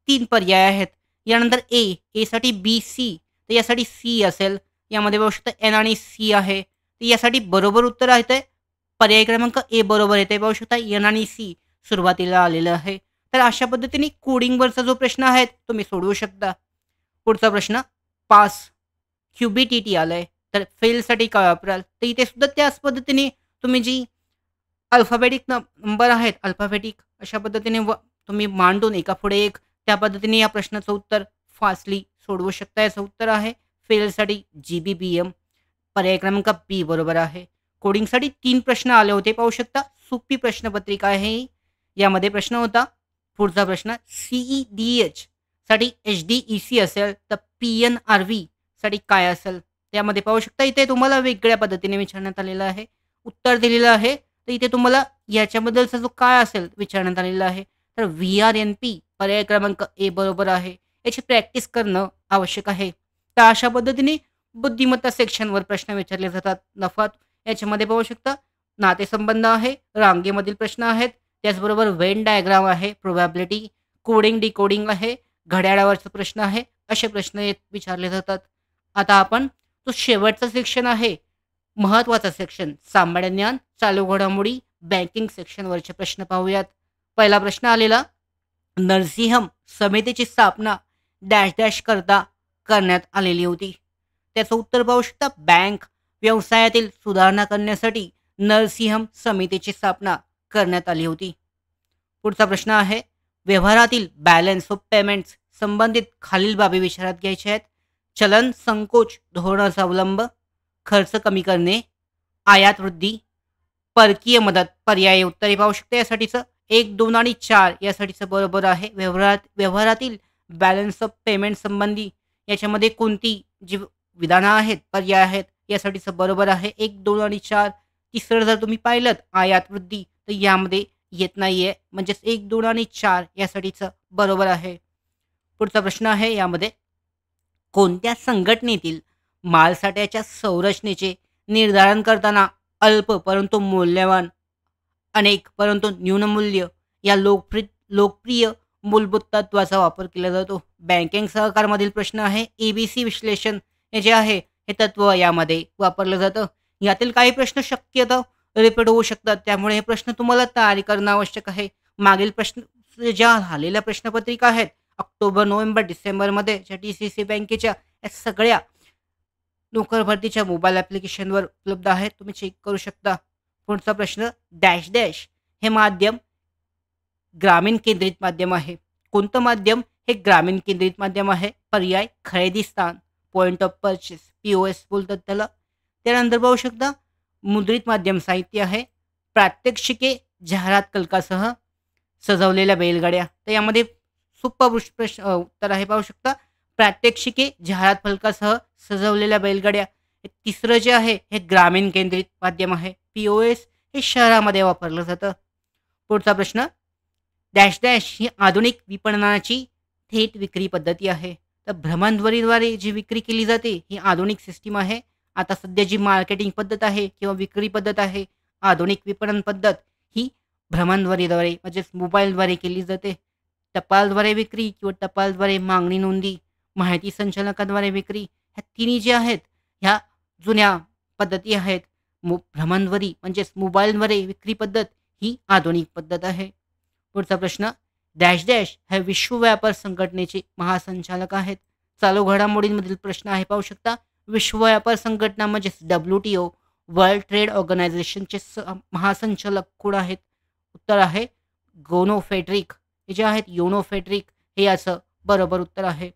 3 पर्याय आहेत. यानंतर ए साठी BC, तर यासाठी सी असेल. यामध्ये पाहू शकता एन आणि सी आहे. तर यासाठी बरोबर उत्तर आहे ते पर्याय क्रमांक ए बरोबर येते. पाहू शकता एन आणि सी सुरुवातीला आलेलं आहे. तर अशा पद्धतीने कोडिंगवरचा जो प्रश्न आहे तुम्ही सोडवू शकता. पुढचा प्रश्न पास QBTT आलाय, तर फेलसाठी काय वापराल? तर इथे सुद्धा त्याच पद्धतीने तुम्ही जी अल्फाबेटिक नंबर आहेत, अल्फाबेटिक अशा पद्धतीने तुम्ही मांडून एकापुढे एक त्या पद्धतीने या प्रश्नाचं उत्तर फास्टली सोडवू शकता. याचं उत्तर आहे फेलसाठी GBBM. पर्याय क्रमांक बी बरोबर आहे. कोडिंगसाठी 3 प्रश्न आले होते पाहू शकता. सोपी प्रश्नपत्रिका आहे ही. यामध्ये प्रश्न होता. पुढचा प्रश्न CEDH साठी HDEC असेल, तर PNRV साठी काय असेल? त्यामध्ये पाहू शकता इथे तुम्हाला वेगळ्या पद्धतीने विचारण्यात आलेलं आहे. उत्तर दिलेलं आहे. तर इथे तुम्हाला याच्याबद्दलचा जो काय असेल विचारण्यात आलेला आहे, तर VRNP पर्याय क्रमांक ए बरोबर आहे. याची प्रॅक्टिस करणं आवश्यक आहे. तर अशा पद्धतीने बुद्धिमत्ता सेक्शनवर प्रश्न विचारले जातात. नफात याच्यामध्ये पाहू शकता नातेसंबंध आहे, रांगेमधील प्रश्न आहेत, त्याचबरोबर वेन डायग्राम आहे, प्रोबॅबिलिटी, कोडिंग डिकोडिंग आहे, घड्याळावरचा प्रश्न आहे. असे प्रश्न विचारले जातात. आता आपण तो शेवटचा सेक्शन आहे, महत्त्वाचा सेक्शन, सामान्य ज्ञान, चालू घडामोडी, बँकिंग सेक्शनवरचे प्रश्न पाहूयात. पहिला प्रश्न आलेला, नरसिंहम समितीची स्थापना डॅश डॅश करता करण्यात आलेली होती. त्याचं उत्तर पाहू शकता, बँक व्यवसायातील सुधारणा करण्यासाठी नरसिंहम समितीची स्थापना करण्यात आली होती. पुढचा प्रश्न आहे, व्यवहारातील बॅलन्स ऑफ पेमेंट्स संबंधित खालील बाबी विचारात घ्यायच्या आहेत. चलन संकोच धोरणाचा अवलंब, खर्च कमी करणे, आयात वृद्धी, परकीय मदत. पर्यायी उत्तरे पाहू शकता यासाठीचं 1, 2 आणि 4 यासाठीचं बरोबर आहे. व्यवहारातील बॅलन्स ऑफ पेमेंट संबंधी याच्यामध्ये कोणती जी विधानं आहेत, पर्याय आहेत, यासाठीचं बरोबर आहे 1, 2 आणि 4. तिसरं जर तुम्ही पाहिलं आयात वृद्धी, तर यामध्ये येत नाहीये, म्हणजेच 1, 2 आणि 4 यासाठीचं बरोबर आहे. पुढचा प्रश्न आहे, यामध्ये कोणत्या संघटनेतील मालसाठ्याच्या संरचनेचे निर्धारण करताना अल्प परंतु मौल्यवान, अनेक परंतु न्यूनमूल्य या लोकप्रिय मूलभूत तत्वाचा वापर केला जातो? बँकिंग सहकारमधील प्रश्न आहे. ABC विश्लेषण हे जे आहे हे तत्व यामध्ये वापरलं जातं. यातील काही प्रश्न शक्यतो रिपीट होऊ शकतात. त्यामुळे हे प्रश्न तुम्हाला तयारी करणं आवश्यक आहे. मागील प्रश्न ज्या झालेल्या प्रश्नपत्रिका आहेत ऑक्टोबर, नोव्हेंबर, डिसेंबरमध्ये ज्या डी-सी-सी बँकेच्या या सगळ्या नोकर भरतीच्या मोबाईल ॲप्लिकेशनवर उपलब्ध आहेत. तुम्ही चेक करू शकता. पुढचा प्रश्न डॅश डॅश हे माध्यम ग्रामीण केंद्रित माध्यम आहे. कोणतं माध्यम हे ग्रामीण केंद्रित माध्यम आहे? पर्याय खरेदी स्थान, पॉइंट ऑफ पर्चेस, पी-ओ-एस बोलतात त्याला. त्यानंतर पाहू शकता मुद्रित माध्यम साहित्य आहे. प्रात्यक्षिके, जाहिरात फलकासह सजवलेल्या बैलगाड्या. तर यामध्ये सोप्पा उत्तर आहे पाहू शकता. प्रात्यक्षिके, जाहिरात फलकासह सजवलेल्या बैलगाड्या. हे तिसरं जे आहे हे ग्रामीण केंद्रित माध्यम आहे. पी-ओ-एस हे शहरामध्ये वापरलं जातं. पुढचा प्रश्न डॅश डॅश ही आधुनिक विपणनाची थेट विक्री पद्धती आहे. तर भ्रमणध्वनीद्वारे जी विक्री केली जाते ही आधुनिक सिस्टीम आहे. आता सध्या जी मार्केटिंग पद्धत आहे किंवा विक्री पद्धत आहे, आधुनिक विपणन पद्धत ही भ्रमणध्वनीद्वारे म्हणजेच मोबाईलद्वारे केली जाते. टपालद्वारे विक्री किंवा टपालद्वारे मागणी नोंदी, माहिती संचालकाद्वारे विक्री, ह्या तिन्ही जे आहेत ह्या जुन्या पद्धती आहेत. भ्रमणध्वनी म्हणजेच मोबाईलद्वारे विक्री पद्धत ही आधुनिक पद्धत आहे. पुढचा प्रश्न डॅश डॅश हे विश्व व्यापार संघटनेचे महासंचालक आहेत. चालू घडामोडींमधील प्रश्न आहे पाहू शकता. विश्व व्यापार संघटना म्हणजेच WTO वर्ल्ड ट्रेड ऑर्गनायझेशनचे महासंचालक कोण आहेत? उत्तर आहे गोनो फेडरिक. हे जे आहेत योनो फेडरिक हे याचं बरोबर उत्तर आहे.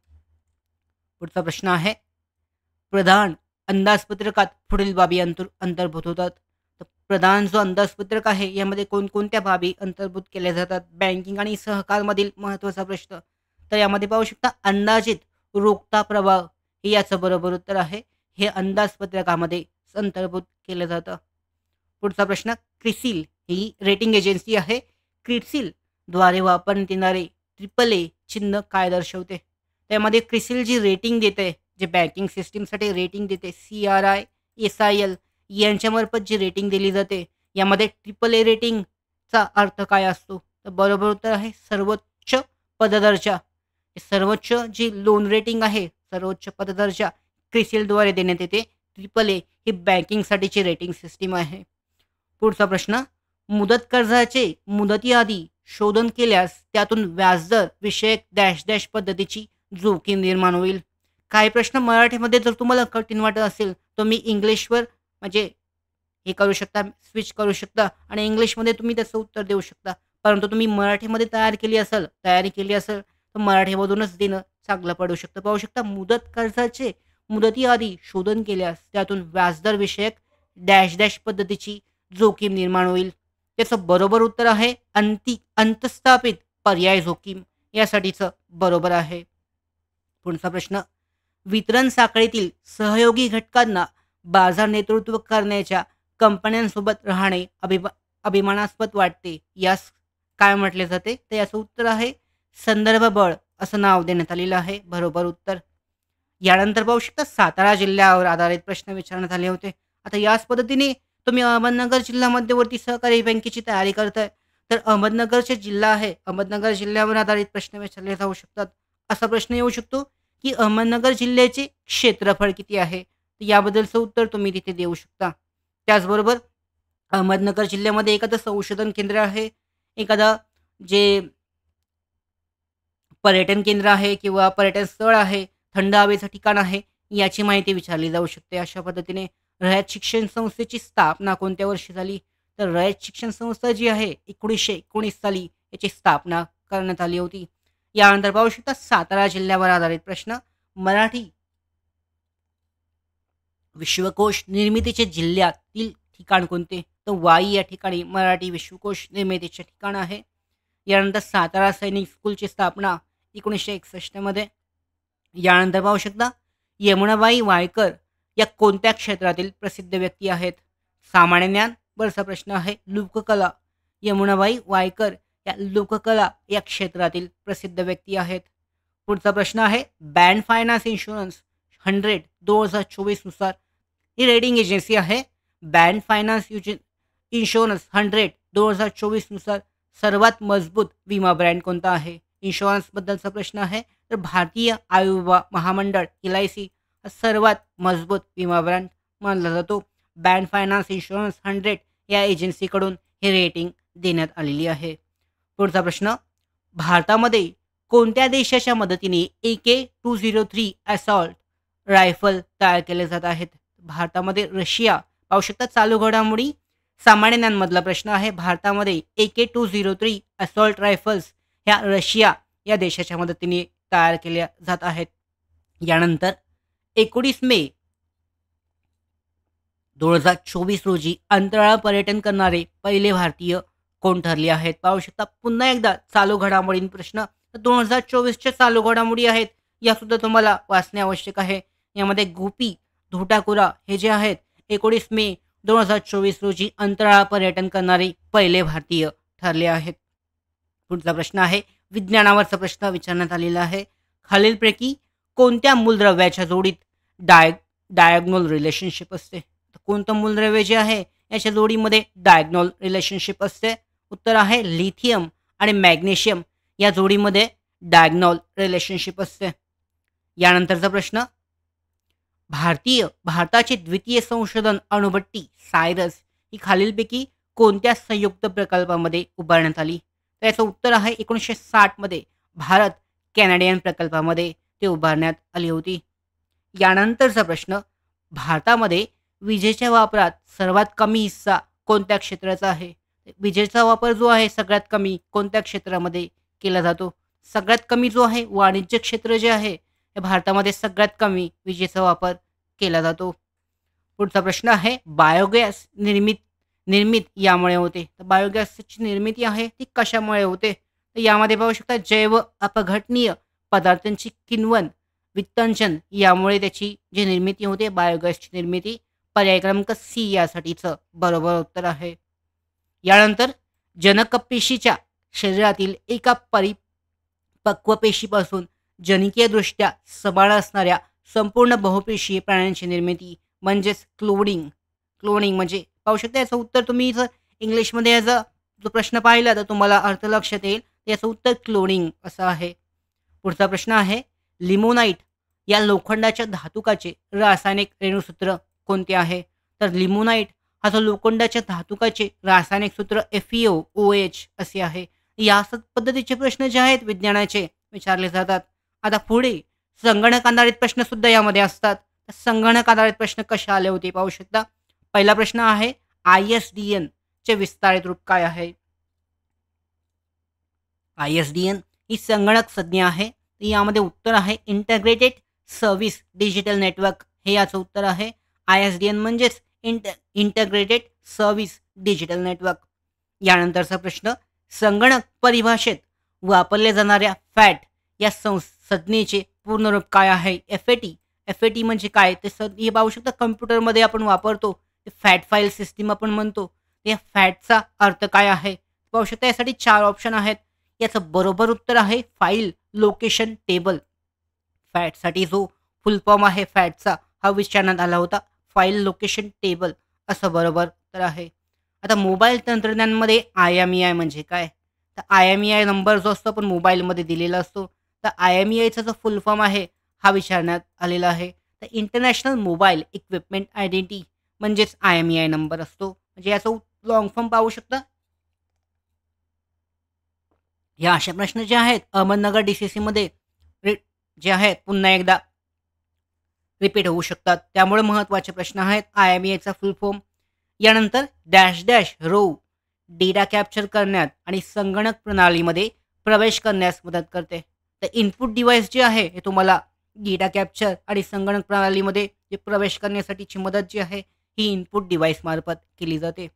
पुढचा प्रश्न आहे प्रधान अंदाजपत्रकात पुढील बाबी अंतर्भूत होतात. तर प्रधान जो अंदाजपत्रक आहे यामध्ये कोणकोणत्या बाबी अंतर्भूत केल्या जातात? बँकिंग आणि सहकारमधील महत्त्वाचा प्रश्न. तर यामध्ये पाहू शकता अंदाजित रोखता प्रभाव हे याचं बरोबर उत्तर आहे. हे अंदाजपत्रकामध्ये अंतर्भूत केलं जातं. पुढचा प्रश्न क्रिसिल ही रेटिंग एजन्सी आहे. क्रिसिल द्वारे वापरण्यात येणारे AAA चिन्ह काय दर्शवते? त्यामध्ये क्रिसिल जी रेटिंग देते, जे बँकिंग सिस्टीमसाठी रेटिंग देते, CRI, SIL यांच्यामार्फत जी रेटिंग दिली जाते, यामध्ये AAA रेटिंगचा अर्थ काय असतो? तर बरोबर उत्तर आहे सर्वोच्च पददर्जा. सर्वोच्च जी लोन रेटिंग आहे, सर्वोच्च पददर्जा क्रिसिलद्वारे देण्यात येते. AAA ही बँकिंगसाठीची रेटिंग सिस्टीम आहे. पुढचा प्रश्न मुदत कर्जाचे मुदतीआधी शोधन केल्यास त्यातून व्याजदर विषयक डॅश डॅश पद्धतीची जोखीम निर्माण होईल. काही प्रश्न मराठीमध्ये जर तुम्हाला कठीण वाटत असेल तर मी इंग्लिशवर म्हणजे हे करू शकता, स्विच करू शकता आणि इंग्लिशमध्ये तुम्ही त्याचं उत्तर देऊ शकता. परंतु तुम्ही मराठीमध्ये तयारी केली असेल तर मराठीमधूनच देणं चांगलं पडू शकतं. पाहू शकता मुदत कर्जाचे मुदतीआधी शोधन केल्यास त्यातून व्याजदर विषयक डॅश डॅश पद्धतीची जोखीम निर्माण होईल. त्याचं बरोबर उत्तर आहे अंतस्थापित पर्याय जोखीम. यासाठीचं बरोबर आहे. पुढचा प्रश्न वितरण साखळीतील सहयोगी घटकांना बाजार नेतृत्व करण्याच्या कंपन्यांसोबत राहणे अभिमानास्पद वाटते. यास काय म्हटले जाते? तर याचं उत्तर आहे संदर्भ बळ असं नाव देण्यात आलेलं आहे. बरोबर उत्तर. यानंतर पाहू शकता सातारा जिल्ह्यावर आधारित प्रश्न विचारण्यात आले होते. आता याच पद्धतीने तुम्ही अहमदनगर जिल्हा मध्यवर्ती सहकारी बँकेची तयारी करताय तर अहमदनगरचे जिल्हा आहे, अहमदनगर जिल्ह्यावर आधारित प्रश्न विचारले जाऊ शकतात. असा प्रश्न येऊ शकतो की अहमदनगर जिल्ह्याचे क्षेत्रफळ किती आहे? तर याबद्दलचं उत्तर तुम्ही तिथे देऊ शकता. त्याचबरोबर अहमदनगर जिल्ह्यामध्ये एखादं संशोधन केंद्र आहे, एखादं जे पर्यटन केंद्र आहे किंवा पर्यटन स्थळ आहे, थंड हवेचं ठिकाण आहे, याची माहिती विचारली जाऊ शकते. अशा पद्धतीने रयत शिक्षण संस्थेची स्थापना कोणत्या वर्षी झाली? तर रयत शिक्षण संस्था जी आहे 1919 साली याची स्थापना करण्यात आली होती. यानंतर पाहू शकता सातारा जिल्ह्यावर आधारित प्रश्न मराठी विश्वकोश निर्मितीचे जिल्ह्यातील ठिकाण कोणते? तर वाई या ठिकाणी मराठी विश्वकोश निर्मितीचे ठिकाण आहे. यानंतर सातारा सैनिक स्कूलची स्थापना 1961 मध्ये. यानंतर पाहू शकता यमुनाबाई वायकर या कोणत्या क्षेत्रातील प्रसिद्ध व्यक्ती आहेत? सामान्य ज्ञान वरचा प्रश्न आहे. लोककला यमुनाबाई वायकर या लोककला या क्षेत्रातील प्रसिद्ध व्यक्ती आहेत. पुढचा प्रश्न आहे बँड फायनान्स इन्शुरन्स 100 2024 नुसार ही रेटिंग एजन्सी आहे. बँड फायनान्स इन्शुरन्स 100 2024 नुसार सर्वात मजबूत विमा ब्रँड कोणता आहे? इन्शुरन्सबद्दलचा प्रश्न आहे. तर भारतीय आयुर्विमा महामंडळ LIC हा सर्वात मजबूत विमा ब्रँड मानला जातो. बँड फायनान्स इन्शुरन्स 100 या एजन्सीकडून हे रेटिंग देण्यात आलेली आहे. पुढचा प्रश्न, भारतामध्ये कोणत्या देशाच्या मदतीने AK-203 असॉल्ट रायफल तयार केले जात आहेत? भारतामध्ये रशिया. पाहू शकता चालू घडामोडी सामान्य ज्ञानमधला प्रश्न आहे. भारतामध्ये AK-203 असॉल्ट रायफल्स ह्या रशिया या देशाच्या मदतीने तयार केल्या जात आहेत. यानंतर 19 मे 2024 रोजी अंतराळ पर्यटन करणारे पहिले भारतीय कोण ठरले आहेत? पाहू शकता पुन्हा एकदा चालू घडामोडी प्रश्न. 2024च्या चालू घडामोडी आहेत, या सुद्धा तुम्हाला वाचणे आवश्यक आहे. यामध्ये गोपी धोटाकुरा हे जे आहेत 19 मे 2024 रोजी अंतराळ पर्यटन करणारे पहिले भारतीय ठरले आहेत. पुढचा प्रश्न आहे विज्ञानावरचा प्रश्न विचारण्यात आलेला आहे. खालीलपैकी कोणत्या मूलद्रव्याच्या जोडीत डायगोनल रिलेशनशिप असते? तर कोणतं मूलद्रव्य जे आहे याच्या जोडीमध्ये डायगोनल रिलेशनशिप असते? उत्तर आहे लिथियम आणि मॅग्नेशियम या जोडीमध्ये डायगोनल रिलेशनशिप असते. यानंतरचा प्रश्न, भारताचे द्वितीय संशोधन अणुभट्टी सायरस ही खालीलपैकी कोणत्या संयुक्त प्रकल्पामध्ये उभारण्यात आली? तर याचं उत्तर आहे 1960 मध्ये भारत कॅनेडियन प्रकल्पामध्ये ते उभारण्यात आली होती. यानंतरचा प्रश्न, भारतामध्ये विजेच्या वापरात सर्वात कमी हिस्सा कोणत्या क्षेत्राचा आहे? विजेचा वापर जो आहे सगळ्यात कमी कोणत्या क्षेत्रामध्ये केला जातो? सगळ्यात कमी जो आहे वाणिज्य क्षेत्र जे आहे हे भारतामध्ये सगळ्यात कमी विजेचा वापर केला जातो. पुढचा प्रश्न आहे बायोगॅस निर्मित यामुळे होते. तर बायोगॅसची निर्मिती आहे ती कशामुळे होते? तर यामध्ये पाहू शकता जैव अपघटनीय पदार्थांची किण्वन वित्तंचन यामुळे त्याची जी निर्मिती होते बायोगॅसची निर्मिती. पर्याय क्रमांक सी यासाठीचं बरोबर उत्तर आहे. यानंतर जनक पेशीच्या शरीरातील एका परिपक्व पेशीपासून जनिकीयदृष्ट्या सबाळ असणाऱ्या संपूर्ण बहुपेशीय प्राण्यांची निर्मिती म्हणजेच क्लोनिंग म्हणजे पाहू शकता याचं उत्तर तुम्ही जर इंग्लिशमध्ये याचा जो प्रश्न पाहिला तर तुम्हाला अर्थ लक्षात येईल. याचं उत्तर क्लोनिंग असं आहे. पुढचा प्रश्न आहे लिमोनाइट या लोखंडाच्या धातुकाचे रासायनिक रेणुसूत्र कोणते आहे? तर लिमोनाइट हा जो लोखंडाच्या धातुकाचे रासायनिक सूत्र FeOOH असे आहे. या पद्धतीचे प्रश्न जे आहेत विज्ञानाचे विचारले जातात. आता पुढे संगणक आधारित प्रश्न सुद्धा यामध्ये असतात. संगणक आधारित प्रश्न कसे आले होते पाहू शकता. पहिला प्रश्न आहे ISDN चे विस्तारित रूप काय आहे? ISDN ही संगणक संज्ञा आहे. यामध्ये उत्तर आहे इंटग्रेटेड सर्व्हिस डिजिटल नेटवर्क हे याचं उत्तर आहे. ISDN म्हणजेच इंटग्रेटेड सर्व्हिस डिजिटल नेटवर्क. यानंतरचा प्रश्न, संगणक परिभाषेत वापरल्या जाणाऱ्या फॅट या संज्ञेचे पूर्ण रूप काय आहे? FAT म्हणजे काय ते हे पाहू शकता. कम्प्युटरमध्ये आपण वापरतो ते फॅट फाईल सिस्टीम आपण म्हणतो. या फॅटचा अर्थ काय आहे पाहू शकता. यासाठी 4 ऑप्शन आहेत. याचं बरोबर उत्तर आहे फाईल लोकेशन टेबल. फॅटसाठी जो फुल फॉर्म आहे फॅटचा हा विचारण्यात आला होता. फाईल लोकेशन टेबल असं बरोबर उत्तर आहे. आता मोबाईल तंत्रज्ञानमध्ये IMEI म्हणजे काय? तर IMEI नंबर जो असतो आपण मोबाईलमध्ये दिलेला असतो. तर IMEIचा जो फुल फॉर्म आहे हा विचारण्यात आलेला आहे. तर इंटरनॅशनल मोबाईल इक्विपमेंट आयडेंटिटी म्हणजेच IMEI नंबर असतो. म्हणजे याचा लॉंग फॉर्म पाहू शकता. या अशा प्रश्न जे आहेत अहमदनगर DCC मध्ये जे आहेत पुन्हा एकदा रिपीट होऊ शकतात. त्यामुळे महत्त्वाचे प्रश्न आहेत. IMEIचा फुल फॉर्म. यानंतर dash dash row data capture करण्यात आणि संगणक प्रणालीमध्ये प्रवेश करण्यास मदत करते. तर इनपुट डिव्हाइस जे आहे हे तुम्हाला डेटा कॅप्चर आणि संगणक प्रणालीमध्ये जे प्रवेश करण्यासाठीची मदत जी आहे ही इनपुट डिव्हाइस मार्फत केली जाते.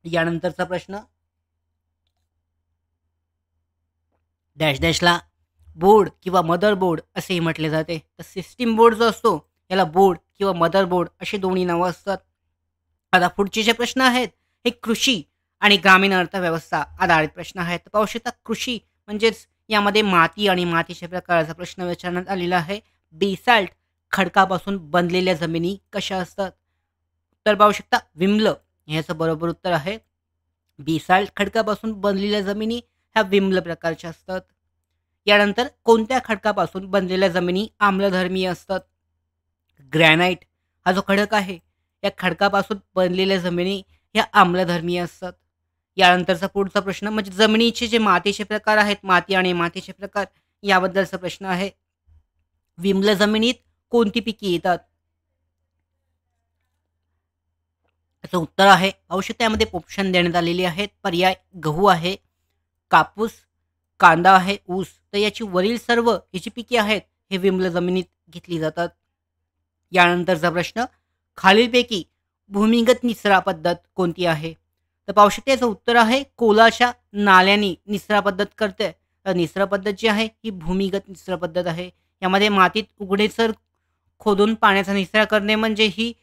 यानंतरचा प्रश्न, डॅश डॅशला बोर्ड किंवा मदरबोर्ड असेही म्हटले जाते. तर सिस्टीम बोर्ड जो असतो याला बोर्ड किंवा मदरबोर्ड अशी दोन्ही नावं असतात. आता पुढचे जे प्रश्न आहेत हे कृषी आणि ग्रामीण अर्थव्यवस्था आधारित प्रश्न आहेत. पाहू शकता कृषी म्हणजेच यामध्ये माती आणि मातीच्या प्रकाराचा प्रश्न विचारण्यात आलेला आहे. बेसाल्ट खडकापासून बनलेल्या जमिनी कशा असतात? तर पाहू शकता विम्ल ह्याचं बरोबर उत्तर आहे. बेसाल्ट खडकापासून बनलेल्या जमिनी ह्या विम्ल प्रकारच्या असतात. यानंतर कोणत्या खडकापासून बनलेल्या जमिनी आम्लधर्मीय असतात? ग्रॅनाइट हा जो खडक आहे या खडकापासून बनलेल्या जमिनी ह्या आम्लधर्मीय असतात. यानंतरचा पुढचा प्रश्न म्हणजे जमिनीचे जे मातीचे प्रकार आहेत, माती आणि मातीचे प्रकार याबद्दलचा प्रश्न आहे. विम्ल जमिनीत कोणती पिके येतात? त्याचं उत्तर आहे औषध त्यामध्ये ऑप्शन देण्यात आलेली आहेत. पर्याय गहू आहे, कापूस, कांदा आहे, ऊस. तर याची वरील सर्व ही जी पिके आहेत हे विम्ल जमिनीत घेतली जातात. यानंतरचा प्रश्न खालीलपैकी भूमिगत निचरा पद्धत कोणती आहे? तर पाहू शकते याचं उत्तर आहे कोलाच्या नाल्यानी निचरा पद्धत करते. तर निचरा पद्धत जी आहे ही भूमिगत निचरा पद्धत आहे. यामध्ये मातीत उघडेसर खोदून पाण्याचा निचरा करणे म्हणजे ही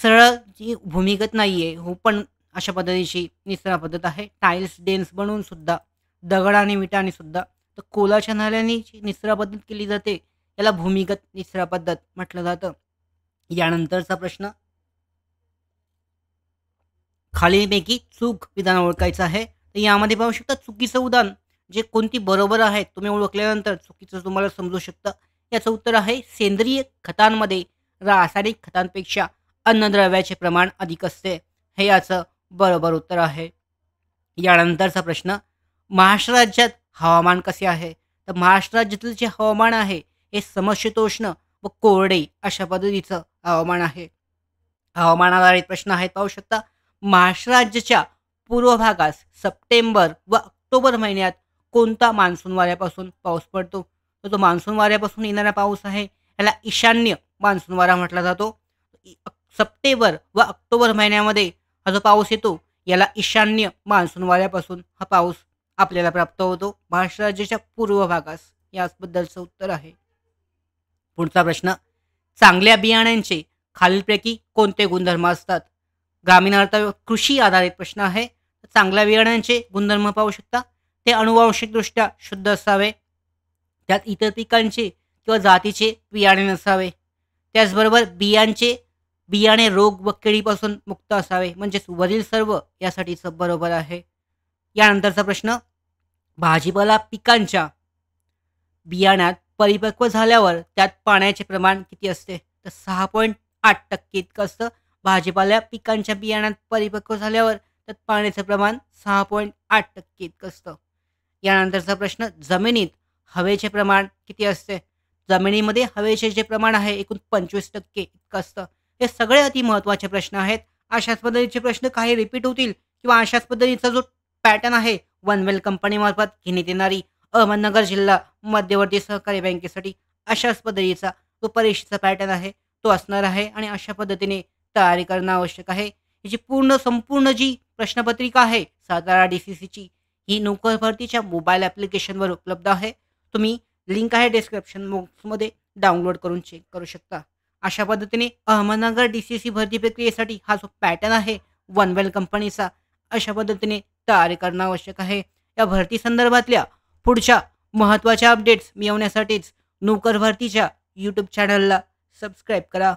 सरळ जी भूमिगत नाहीये, हो पण अशा पद्धतीची निचरा पद्धत आहे. टाइल्स डेन्स बनवून सुद्धा, दगड आणि विटांनी सुद्धा. तर कोलाच्या नाल्यानी जी निचरा पद्धत केली जाते, याला भूमिगत निचरा पद्धत म्हटलं जातं. यानंतरचा प्रश्न खालीलपैकी चूक विधान ओळखायचं आहे. तर यामध्ये पाहू शकता चुकीचं उदाहरण जे कोणती बरोबर आहेत तुम्ही ओळखल्यानंतर चुकीचं तुम्हाला समजू शकतं. याचं उत्तर आहे सेंद्रिय खतांमध्ये रासायनिक खतांपेक्षा अन्नद्रव्याचे प्रमाण अधिक असते. हे याचं बरोबर उत्तर आहे. यानंतरचा प्रश्न महाराष्ट्र राज्यात हवामान कसे आहे? तर महाराष्ट्र राज्यातील जे हवामान आहे हे समशीतोष्ण व कोरडे अशा पद्धतीचं हवामान आहे. हवामान आधारित प्रश्न आहेत पाहू शकता. महाराष्ट्र राज्याच्या पूर्व भागास सप्टेंबर व ऑक्टोबर महिन्यात कोणता मान्सून वाऱ्यापासून पाऊस पडतो? तर तो मान्सून वाऱ्यापासून येणारा पाऊस आहे याला ईशान्य मान्सून वारा म्हटला जातो. इ- सप्टेंबर व ऑक्टोबर महिन्यामध्ये हा जो पाऊस येतो याला ईशान्य मान्सून वाऱ्यापासून हा पाऊस आपल्याला प्राप्त होतो महाराष्ट्र राज्याच्या पूर्व भागास. याबद्दलचं उत्तर आहे. पुढचा प्रश्न चांगल्या बियाण्यांचे खालीलपैकी कोणते गुणधर्म असतात? ग्रामीण अर्थ कृषी आधारित प्रश्न आहे. चांगल्या बियाण्यांचे गुणधर्म पाहू शकता. ते अनुवांशिकदृष्ट्या शुद्ध असावे. त्यात इतर पिकांचे किंवा जातीचे बियाणे नसावे. त्याचबरोबर बियाणे रोग व किडीपासून मुक्त असावे. म्हणजेच वरील सर्व यासाठीचं बरोबर आहे. यानंतरचा प्रश्न भाजीपाला पिकांच्या बियाण्यात परिपक्व झाल्यावर त्यात पाण्याचे प्रमाण किती असते? तर 6.8% इतकं असतं. भाजीपाला पिकांच्या बियाण्यात परिपक्व झाल्यावर त्यात पाण्याचं प्रमाण 6.8% इतकं असतं. यानंतरचा प्रश्न जमिनीत हवेचे प्रमाण किती असते? जमिनीमध्ये हवेचे जे प्रमाण आहे एकूण 25% इतकं असतं. हे सगळे अति महत्त्वाचे प्रश्न आहेत. अशाच पद्धतीचे प्रश्न काही रिपीट होतील किंवा अशाच पद्धतीचा जो पॅटर्न आहे वनवेल कंपनीमार्फत घेण्यात येणारी अहमदनगर जिल्हा मध्यवर्ती सहकारी बँकेसाठी अशाच पद्धतीचा तो परीक्षेचा पॅटर्न आहे तो असणार आहे आणि अशा पद्धतीने तयारी करणं आवश्यक आहे. याची संपूर्ण जी प्रश्नपत्रिका आहे सातारा DCCची ही नोकर भरतीच्या मोबाईल ॲप्लिकेशनवर उपलब्ध आहे. तुम्ही लिंक आहे डिस्क्रिप्शन बॉक्समध्ये डाउनलोड करून चेक करू शकता. अशा पद्धतीने अहमदनगर DCC भरती प्रक्रियेसाठी हा जो पॅटर्न आहे वनवेल कंपनीचा अशा पद्धतीने तयारी करणं आवश्यक आहे. या भरती संदर्भातल्या पुढच्या महत्त्वाच्या अपडेट्स मिळवण्यासाठीच नोकर भरतीच्या यूट्यूब चॅनलला सबस्क्राईब करा.